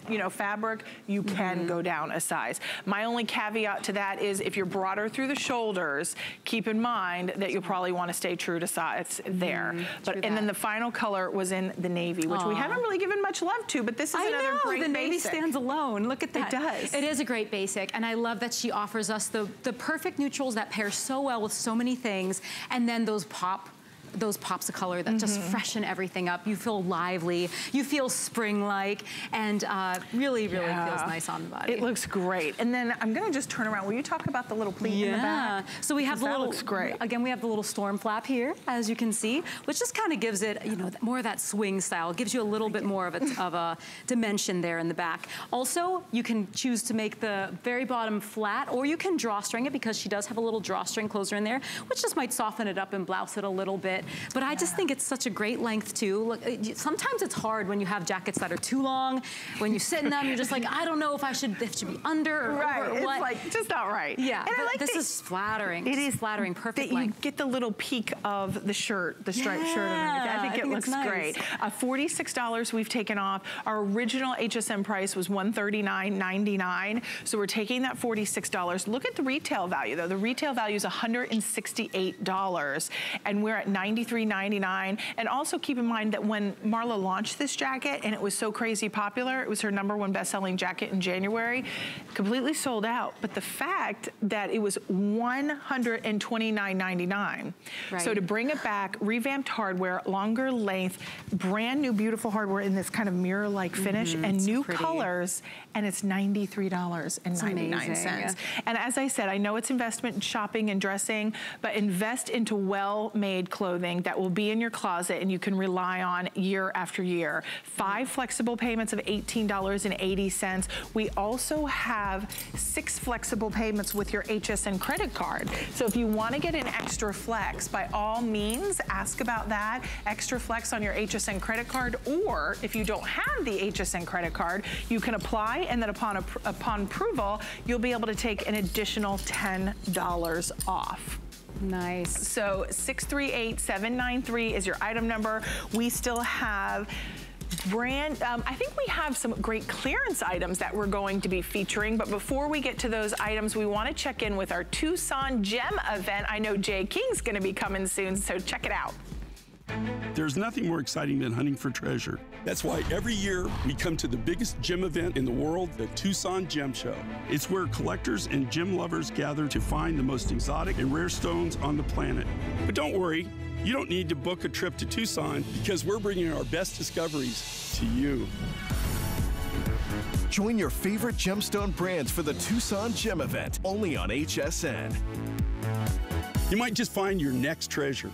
you know, fabric, you can go down a size. My only caveat to that is if you're broader through the shoulders, keep in mind that you'll probably want to stay true to size there. And then the final color was in the navy, which we haven't really given much love to, but this is another great the navy basic. stands alone. Look at that. It does. It is a great basic, and I love that she offers us the perfect neutrals that pair so well with so many things, and then those pops of color that just freshen everything up. You feel lively, you feel spring-like, and really feels nice on the body. It looks great. And then I'm gonna just turn around. Will you talk about the little pleat in the back? So we have the little, looks great. Again, we have the little storm flap here, as you can see, which just kind of gives it, you know, more of that swing style. It gives you a little bit more of a dimension there in the back. Also, you can choose to make the very bottom flat, or you can drawstring it because she does have a little drawstring closer in there, which just might soften it up and blouse it a little bit. But I just think it's such a great length too. Look, sometimes it's hard when you have jackets that are too long. When you sit in them, you're just like, I don't know if it should be under or over or what. It's like just not right. Yeah, and but this is flattering. It is flattering, perfect length. You get the little peak of the shirt, the striped shirt underneath. I think it looks great. $46 we've taken off. Our original HSN price was $139.99. So we're taking that $46. Look at the retail value though. The retail value is $168, and we're at $93.99. And also keep in mind that when Marla launched this jacket and it was so crazy popular, it was her #1 best-selling jacket in January, completely sold out. But the fact that it was $129.99. So to bring it back, revamped hardware, longer length, brand new beautiful hardware in this kind of mirror-like finish, and new colors, and it's $93.99. And as I said, I know it's investment in shopping and dressing, but invest into well-made clothing that will be in your closet and you can rely on year after year. 5 flexible payments of $18.80. We also have 6 flexible payments with your HSN credit card. So if you want to get an extra flex, by all means, ask about that. Extra flex on your HSN credit card, or if you don't have the HSN credit card, you can apply, and then upon approval, you'll be able to take an additional $10 off. Nice. So 638793 is your item number. We still have I think we have some great clearance items that we're going to be featuring, but before we get to those items, we want to check in with our Tucson Gem event. I know Jay King's going to be coming soon, so check it out. There's nothing more exciting than hunting for treasure. That's why every year we come to the biggest gem event in the world, the Tucson Gem Show. It's where collectors and gem lovers gather to find the most exotic and rare stones on the planet. But don't worry, you don't need to book a trip to Tucson because we're bringing our best discoveries to you. Join your favorite gemstone brands for the Tucson Gem event, only on HSN. You might just find your next treasure.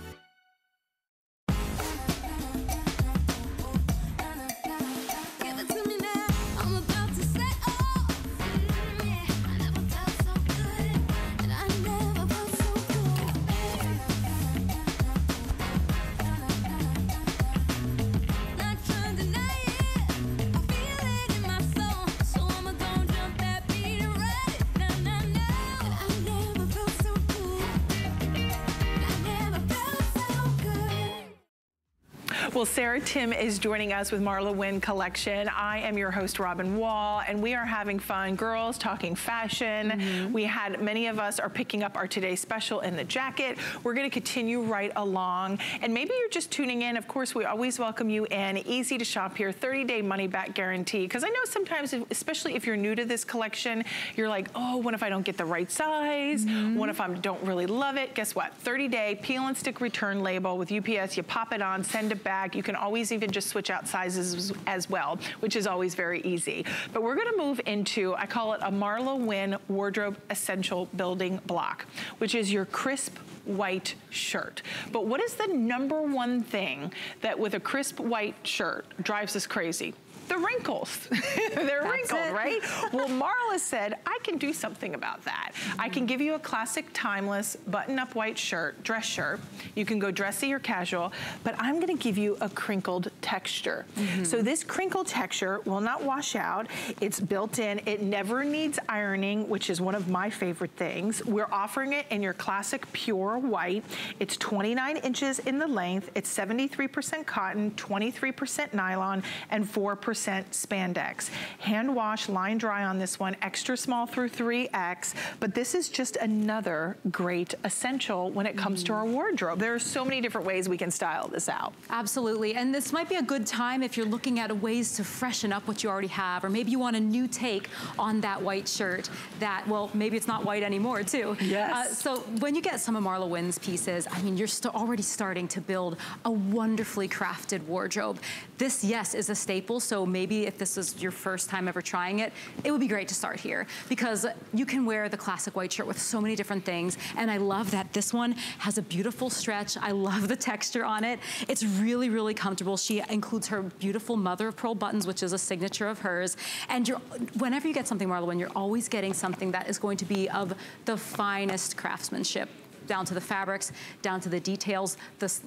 Well, Sarah Tim is joining us with MarlaWynne Collection. I am your host, Robin Wall, and we are having fun. Girls talking fashion. We had, many of us are picking up our Today Special in the jacket. We're gonna continue right along. And maybe you're just tuning in. Of course, we always welcome you in. Easy to shop here, 30-day money-back guarantee. Because I know sometimes, especially if you're new to this collection, you're like, oh, what if I don't get the right size? What if I don't really love it? Guess what? 30-day peel and stick return label with UPS. You pop it on, send it back. You can always even just switch out sizes as well, which is always very easy. But we're gonna move into, I call it a MarlaWynne wardrobe essential building block, which is your crisp white shirt. But what is the #1 thing that with a crisp white shirt drives us crazy? The wrinkles. They're wrinkled, right? Well, Marla said, I can do something about that. I can give you a classic timeless button-up white shirt, dress shirt. You can go dressy or casual, but I'm gonna give you a crinkled texture. So this crinkled texture will not wash out. It's built in. It never needs ironing, which is one of my favorite things. We're offering it in your classic pure white. It's 29 inches in the length. It's 73% cotton, 23% nylon, and 4% spandex. Hand wash, line dry on this one, extra small through 3X, but this is just another great essential when it comes to our wardrobe. There are so many different ways we can style this out. Absolutely, and this might be a good time if you're looking at ways to freshen up what you already have, or maybe you want a new take on that white shirt that, well, maybe it's not white anymore too. Yes. So when you get some of Marla Wynne's pieces, I mean, you're already starting to build a wonderfully crafted wardrobe. This, yes, is a staple, so maybe if this is your first time ever trying it, it would be great to start here because you can wear the classic white shirt with so many different things. And I love that this one has a beautiful stretch. I love the texture on it. It's really, really comfortable. She includes her beautiful mother of pearl buttons, which is a signature of hers. And whenever you get something, MarlaWynne, you're always getting something that is going to be of the finest craftsmanship, down to the fabrics, down to the details,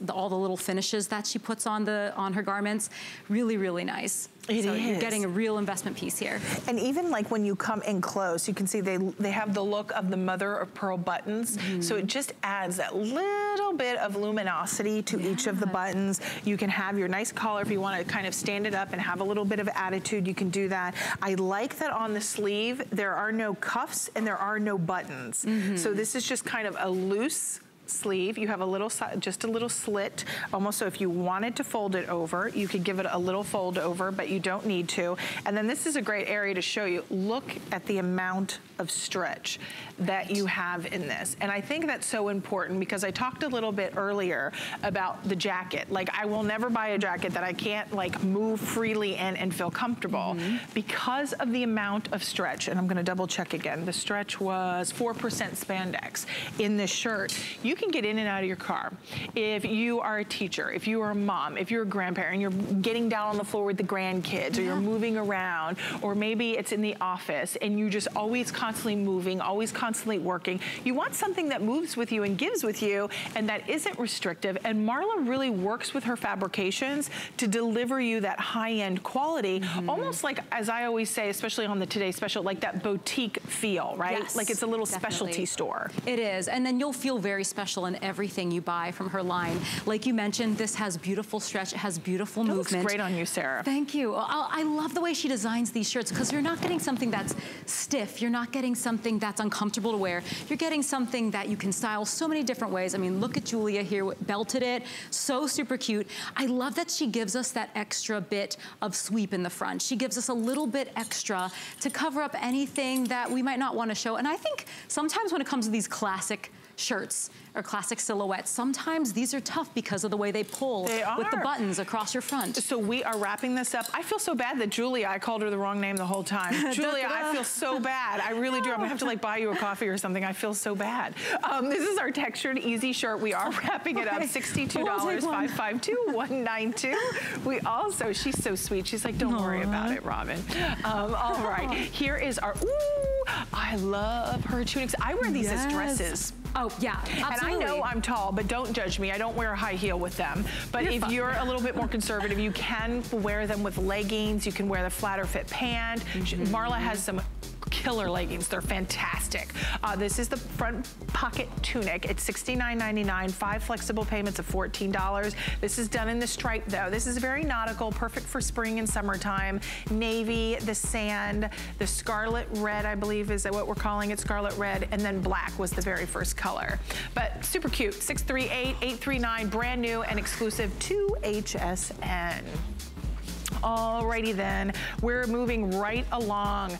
all the little finishes that she puts on her garments. Really, really nice. So you're getting a real investment piece here. And even like when you come in close, you can see they have the look of the mother of pearl buttons. So it just adds that little bit of luminosity to each of the buttons. You can have your nice collar if you want to kind of stand it up and have a little bit of attitude, you can do that. I like that on the sleeve, there are no cuffs and there are no buttons. So this is just kind of a loose sleeve. You have a little, just a little slit, almost so if you wanted to fold it over, you could give it a little fold over, but you don't need to. And then this is a great area to show you. Look at the amount of stretch that you have in this. And I think that's so important because I talked a little bit earlier about the jacket. Like, I will never buy a jacket that I can't like move freely in and feel comfortable because of the amount of stretch. And I'm gonna double check again. The stretch was 4% spandex in this shirt. You can get in and out of your car. If you are a teacher, if you are a mom, if you're a grandparent, and you're getting down on the floor with the grandkids, or you're moving around, or maybe it's in the office and you just always constantly moving, always constantly working. You want something that moves with you and gives with you and that isn't restrictive. And Marla really works with her fabrications to deliver you that high-end quality, almost like, as I always say, especially on the Today Special, like that boutique feel, right? Yes, like it's a little definitely. Specialty store. It is, and then you'll feel very special in everything you buy from her line. Like you mentioned, this has beautiful stretch, it has beautiful movement. Looks great on you, Sarah. Thank you. I love the way she designs these shirts because you're not getting something that's stiff, you're not getting something that's uncomfortable to wear, you're getting something that you can style so many different ways. I mean, look at Julia here, belted it, so super cute. I love that she gives us that extra bit of sweep in the front. She gives us a little bit extra to cover up anything that we might not want to show. And I think sometimes when it comes to these classic shirts or classic silhouettes, sometimes these are tough because of the way they pull with the buttons across your front. So we are wrapping this up. I feel so bad that Julia, I called her the wrong name the whole time. Julia, I feel so bad. I really do. I'm gonna have to like buy you a coffee or something. I feel so bad. This is our textured easy shirt. We are wrapping it up. $62, 552-192. We also, she's so sweet. She's like, don't worry about it, Robin. All right, here is our, ooh, I love her tunics. I wear these as dresses. Oh, yeah, absolutely. And I know I'm tall, but don't judge me. I don't wear a high heel with them. But if you're a little bit more conservative, you can wear them with leggings. You can wear the flatter fit pant. Marla has some killer leggings. They're fantastic. This is the front pocket tunic. It's $69.99, 5 flexible payments of $14. This is done in the stripe though. This is very nautical, perfect for spring and summertime. Navy, the sand, the scarlet red, I believe is what we're calling it, scarlet red, and then black was the very first color. But super cute, 638-839, brand new and exclusive to HSN. Alrighty then, we're moving right along.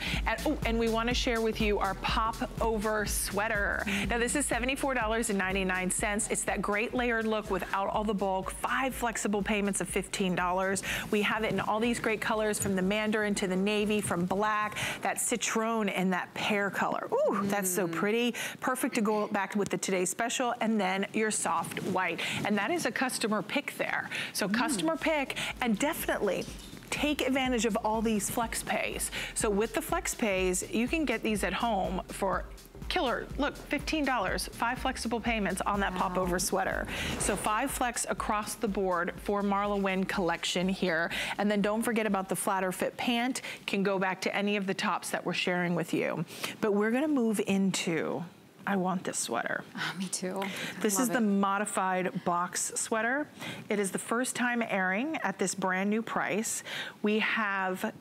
And we want to share with you our pop over sweater. Now this is $74.99. It's that great layered look without all the bulk, 5 flexible payments of $15. We have it in all these great colors, from the mandarin to the navy, from black, that citron, and that pear color. Ooh, that's so pretty. Perfect to go back with the Today Special, and then your soft white. And that is a customer pick there. So customer pick, and definitely take advantage of all these flex pays. So with the flex pays, you can get these at home for killer, look, $15, 5 flexible payments on that popover sweater. So 5 flex across the board for MarlaWynne collection here. And then don't forget about the flatter fit pant. Can go back to any of the tops that we're sharing with you. But we're gonna move into, I want this sweater. Oh, me too. This is the modified box sweater. It is the first time airing at this brand new price. We have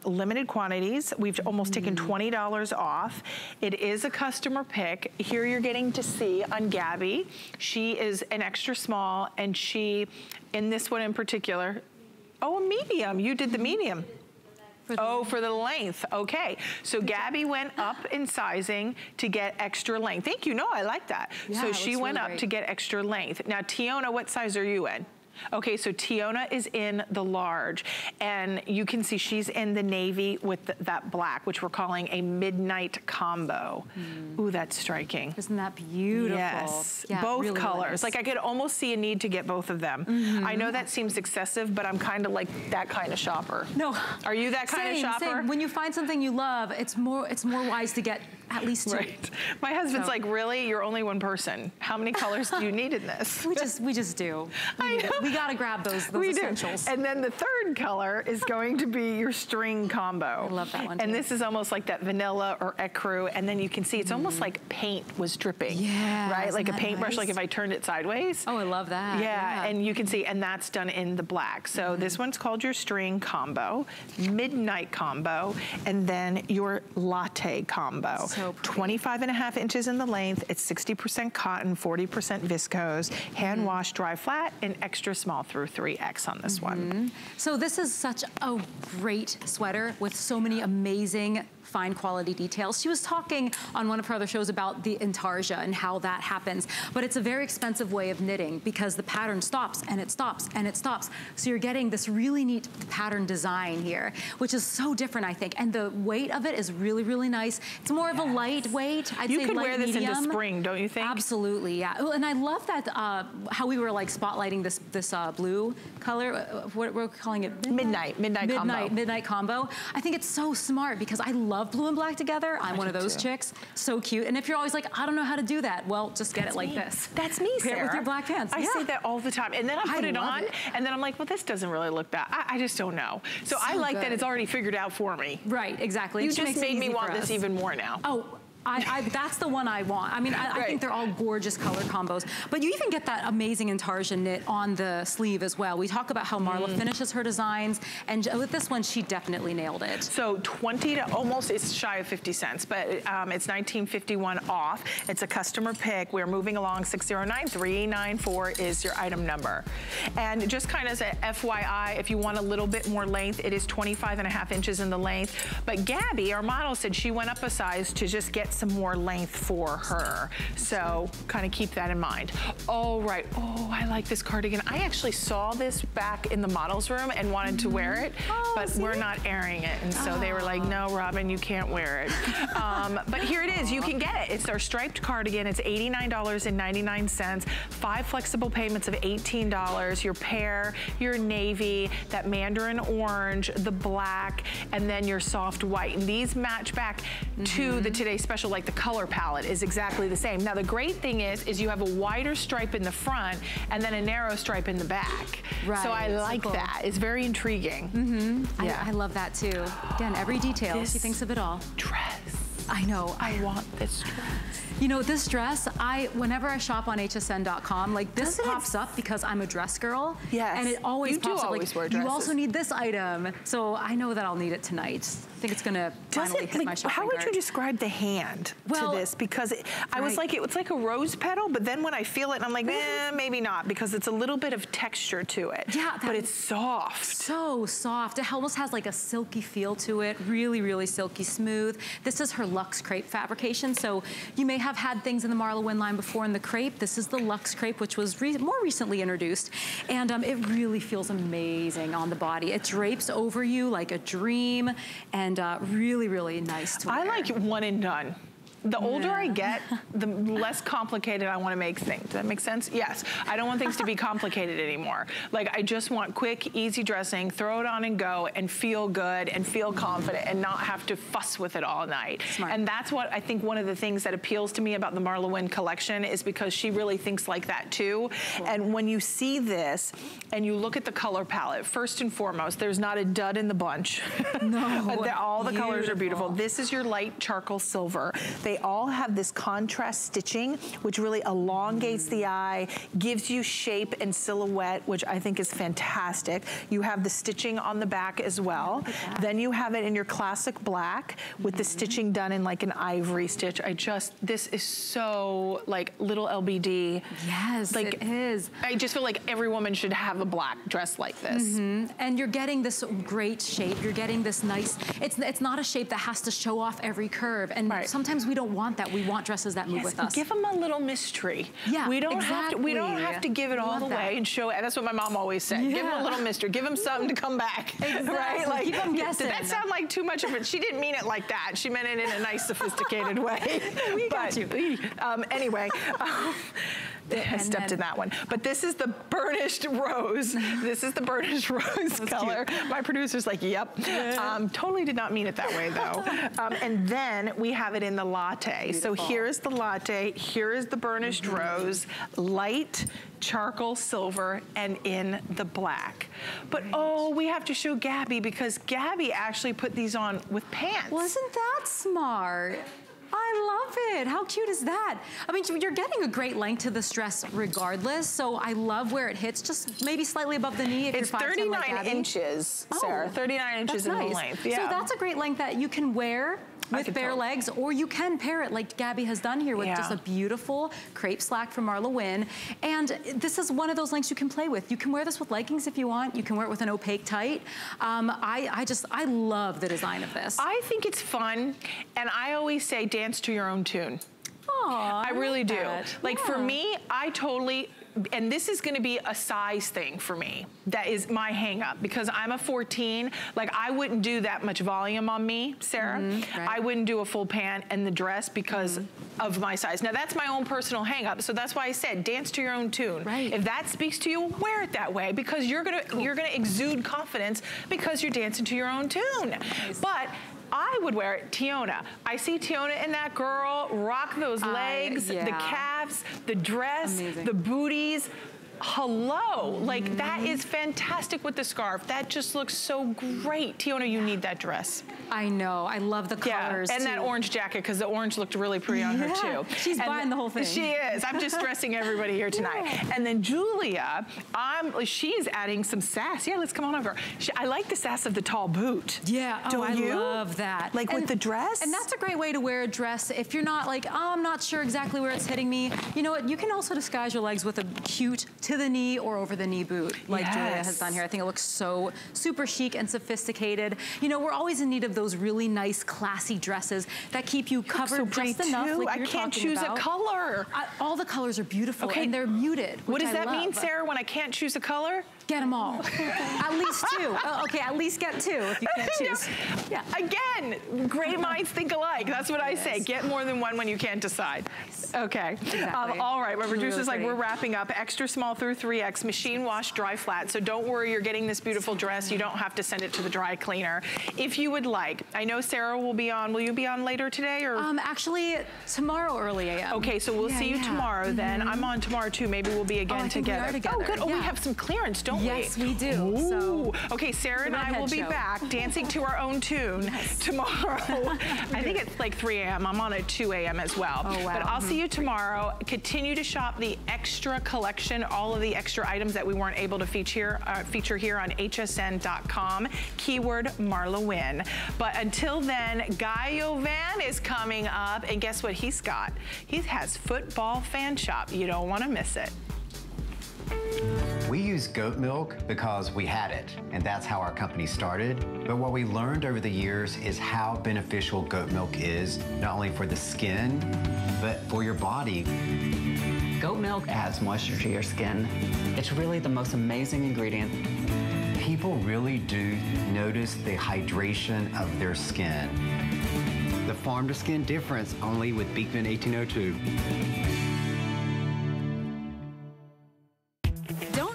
limited quantities. We've almost taken $20 off. It is a customer pick. Here you're getting to see on Gabby. She is an extra small, and she, in this one in particular, oh, a medium. You did the medium. For the length, okay. So Gabby went up in sizing to get extra length. Thank you, no, I like that. Yeah, so she went really up to get extra length. Now Tiona, what size are you in? Okay, so Tiona is in the large, and you can see she's in the navy with that black, which we're calling a midnight combo. Ooh, that's striking. Isn't that beautiful? Yes, yeah, both really colors. nice. Like I could almost see a need to get both of them. I know that seems excessive, but I'm kind of like that kind of shopper. No. Are you that kind of shopper? Same. When you find something you love, it's more wise to get at least 2. Right. My husband's like, really? You're only one person. How many colors do you need in this? We just do. We gotta grab those essentials. And then the third color is going to be your string combo. I love that one too. And this is almost like that vanilla or ecru, and then you can see it's almost like paint was dripping. Yeah. Right? Like a paintbrush, nice? like if I turned it sideways. Oh, I love that. Yeah, and you can see, and that's done in the black. So this one's called your string combo, midnight combo, and then your latte combo. So 25.5 inches in the length. It's 60% cotton, 40% viscose, hand wash, dry flat, and extra small through 3X on this one. So this is such a great sweater with so many amazing fine quality details. She was talking on one of her other shows about the intarsia and how that happens, but it's a very expensive way of knitting because the pattern stops and it stops and it stops. So you're getting this really neat pattern design here, which is so different, I think. And the weight of it is really, really nice. It's more of a lightweight, I'd say light medium. You could wear this into spring, don't you think? Absolutely, yeah. Oh, and I love that, how we were like spotlighting this blue color, what we're calling it? Midnight combo. Midnight combo. I think it's so smart because I love blue and black together. I'm one of those chicks. So cute. And if you're always like, I don't know how to do that, well, just get it like this. That's me, Sarah. Pair it with your black pants. I say that all the time. And then I put it on, and then I'm like, well, this doesn't really look bad. I just don't know. So I like that it's already figured out for me. Right, exactly. You just made me want this even more now. Oh, that's the one I want. I mean, I think they're all gorgeous color combos. But you even get that amazing intarsia knit on the sleeve as well. We talk about how Marla finishes her designs, and with this one, she definitely nailed it. So 20 to almost, it's shy of 50 cents, but it's $19.51 off. It's a customer pick. We're moving along. 609394 is your item number. And just kind of as a FYI, if you want a little bit more length, it is 25.5 inches in the length. But Gabby, our model, said she went up a size to just get some more length for her. So kind of keep that in mind. All right. Oh, I like this cardigan. I actually saw this back in the model's room and wanted to wear it, but we're not airing it. And so they were like, no, Robin, you can't wear it. But here it is. You can get it. It's our striped cardigan. It's $89.99. 5 flexible payments of $18. Your pear, your navy, that mandarin orange, the black, and then your soft white. And these match back to the Today Special, like the color palette is exactly the same. Now the great thing is you have a wider stripe in the front and then a narrow stripe in the back. Right. So I like that. It's very intriguing. Yeah. I love that too. Again, every detail, she thinks of it all. Dress I know. I want this dress. You know, this dress, whenever I shop on hsn.com, like this pops up because I'm a dress girl. Yes. And it always pops up. Always like, wear dresses. You also need this item. So I know that I'll need it tonight. I think it's gonna finally hit my shopping How would cart. you describe the hand to this? Because I was like, it's like a rose petal, but then when I feel it, I'm like, maybe not, because it's a little bit of texture to it. Yeah. But it's soft. So soft. It almost has like a silky feel to it. Really, really silky smooth. This is her Luxe Crepe fabrication. So you may have had things in the MarlaWynne line before in the crepe. This is the Luxe Crepe, which was more recently introduced. And it really feels amazing on the body. It drapes over you like a dream, and really, really nice to wear. I like one and done. The older I get, the less complicated I want to make things. Does that make sense? Yes. I don't want things to be complicated anymore. Like, I just want quick, easy dressing, throw it on and go, and feel good and feel confident and not have to fuss with it all night. Smart. And that's what I think one of the things that appeals to me about the MarlaWynne collection is because she really thinks like that too. Cool. And when you see this and you look at the color palette, first and foremost, there's not a dud in the bunch. No. All the colors are beautiful. This is your light charcoal silver. They all have this contrast stitching, which really elongates the eye, gives you shape and silhouette, which I think is fantastic. You have the stitching on the back as well. Then you have it in your classic black with the stitching done in like an ivory stitch. This is so like little LBD. Yes, like, it is. I just feel like every woman should have a black dress like this. And you're getting this great shape. You're getting this nice, it's not a shape that has to show off every curve. And sometimes we don't want that. We want dresses that move with us. Give them a little mystery. Yeah, we don't have to give it all the way and show it. That's what my mom always said. Yeah. Give them a little mystery. Give them something to come back. Exactly. Right? Like, keep them guessing. Did that sound like too much of it? She didn't mean it like that. She meant it in a nice, sophisticated way. We got you. Anyway. I stepped in that one. But this is the burnished rose. This is the burnished rose color. Cute. My producer's like, yep. Totally did not mean it that way though. And then we have it in the latte. Beautiful. So here is the latte, here is the burnished rose, light charcoal silver, and in the black. But we have to show Gabby because Gabby actually put these on with pants. Well, isn't that smart? I love it. How cute is that? I mean, you're getting a great length to this dress regardless, so I love where it hits, just maybe slightly above the knee if it's you're 5'10" like 39 inches, Sarah. 39 inches in the length. Yeah. So that's a great length that you can wear with bare legs, or you can pair it like Gabby has done here with just a beautiful crepe slack from MarlaWynne. And this is one of those lengths you can play with. You can wear this with leggings if you want. You can wear it with an opaque tight. I love the design of this. I think it's fun, and I always say dance to your own tune. Aww, I really do. Like for me, I totally, and this is gonna be a size thing for me. That is my hang up because I'm a 14. Like I wouldn't do that much volume on me, Sarah. I wouldn't do a full pant and the dress because of my size. Now that's my own personal hang up. So that's why I said dance to your own tune. If that speaks to you, wear it that way because you're gonna exude confidence because you're dancing to your own tune. But I would wear it, Tiona. I see Tiona in that girl, rock those legs, the calves, the dress, the booties. Hello, like that is fantastic with the scarf. That just looks so great. Tiona, you need that dress. I know, I love the colors and too. that orange jacket because the orange looked really pretty on her too. She's buying the whole thing. She is, I'm just dressing everybody here tonight. And then Julia, she's adding some sass. Yeah, let's come on over. I like the sass of the tall boot. Yeah, Don't you? I love that. Like with the dress? And that's a great way to wear a dress if you're not like, oh, I'm not sure exactly where it's hitting me. You know what, you can also disguise your legs with a cute to the knee or over the knee boot like Julia has done here. I think it looks so super chic and sophisticated. You know, we're always in need of those really nice classy dresses that keep you covered just enough. Like I can't choose a color. All the colors are beautiful and they're muted. What does that mean, Sarah, when I can't choose a color? Get them all. At least two. Okay, at least get two if you can't choose. Again, great minds think alike. That's what I say. Get more than one when you can't decide. Okay. All right, my producer's like, we're wrapping up. Extra small through 3X, machine wash, dry flat. So don't worry, you're getting this beautiful dress. You don't have to send it to the dry cleaner. If you would like, I know Sarah will be on. Will you be on later today? Or actually, tomorrow early AM. Okay, so we'll see you tomorrow then. I'm on tomorrow too. Maybe we'll be again together. We are together. Oh, good. Oh, we have some clearance, don't don't we? Yes, we do. Ooh. So, okay, Sarah and I will be back dancing to our own tune tomorrow. I think it's like 3 a.m. I'm on at 2 a.m. as well. Oh, wow. But I'll see you tomorrow. Continue to shop the extra collection, all of the extra items that we weren't able to feature here on hsn.com. Keyword MarlaWynne. But until then, Guy Yovan is coming up, and guess what he's got? He has Football Fan Shop. You don't want to miss it. We use goat milk because we had it, and that's how our company started. But what we learned over the years is how beneficial goat milk is, not only for the skin, but for your body. Goat milk adds moisture to your skin. It's really the most amazing ingredient. People really do notice the hydration of their skin. The farm-to-skin difference only with Beekman 1802.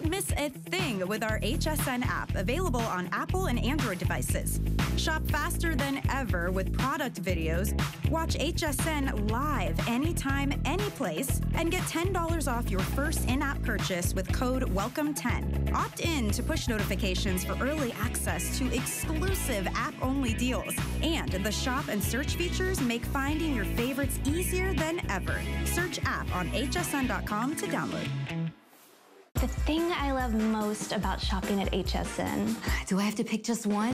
Miss a thing with our HSN app, available on Apple and Android devices. Shop faster than ever with product videos. Watch HSN live anytime, anyplace, and get $10 off your first in-app purchase with code WELCOME10. Opt in to push notifications for early access to exclusive app-only deals. And the shop and search features make finding your favorites easier than ever. Search app on hsn.com to download. The thing I love most about shopping at HSN. Do I have to pick just one?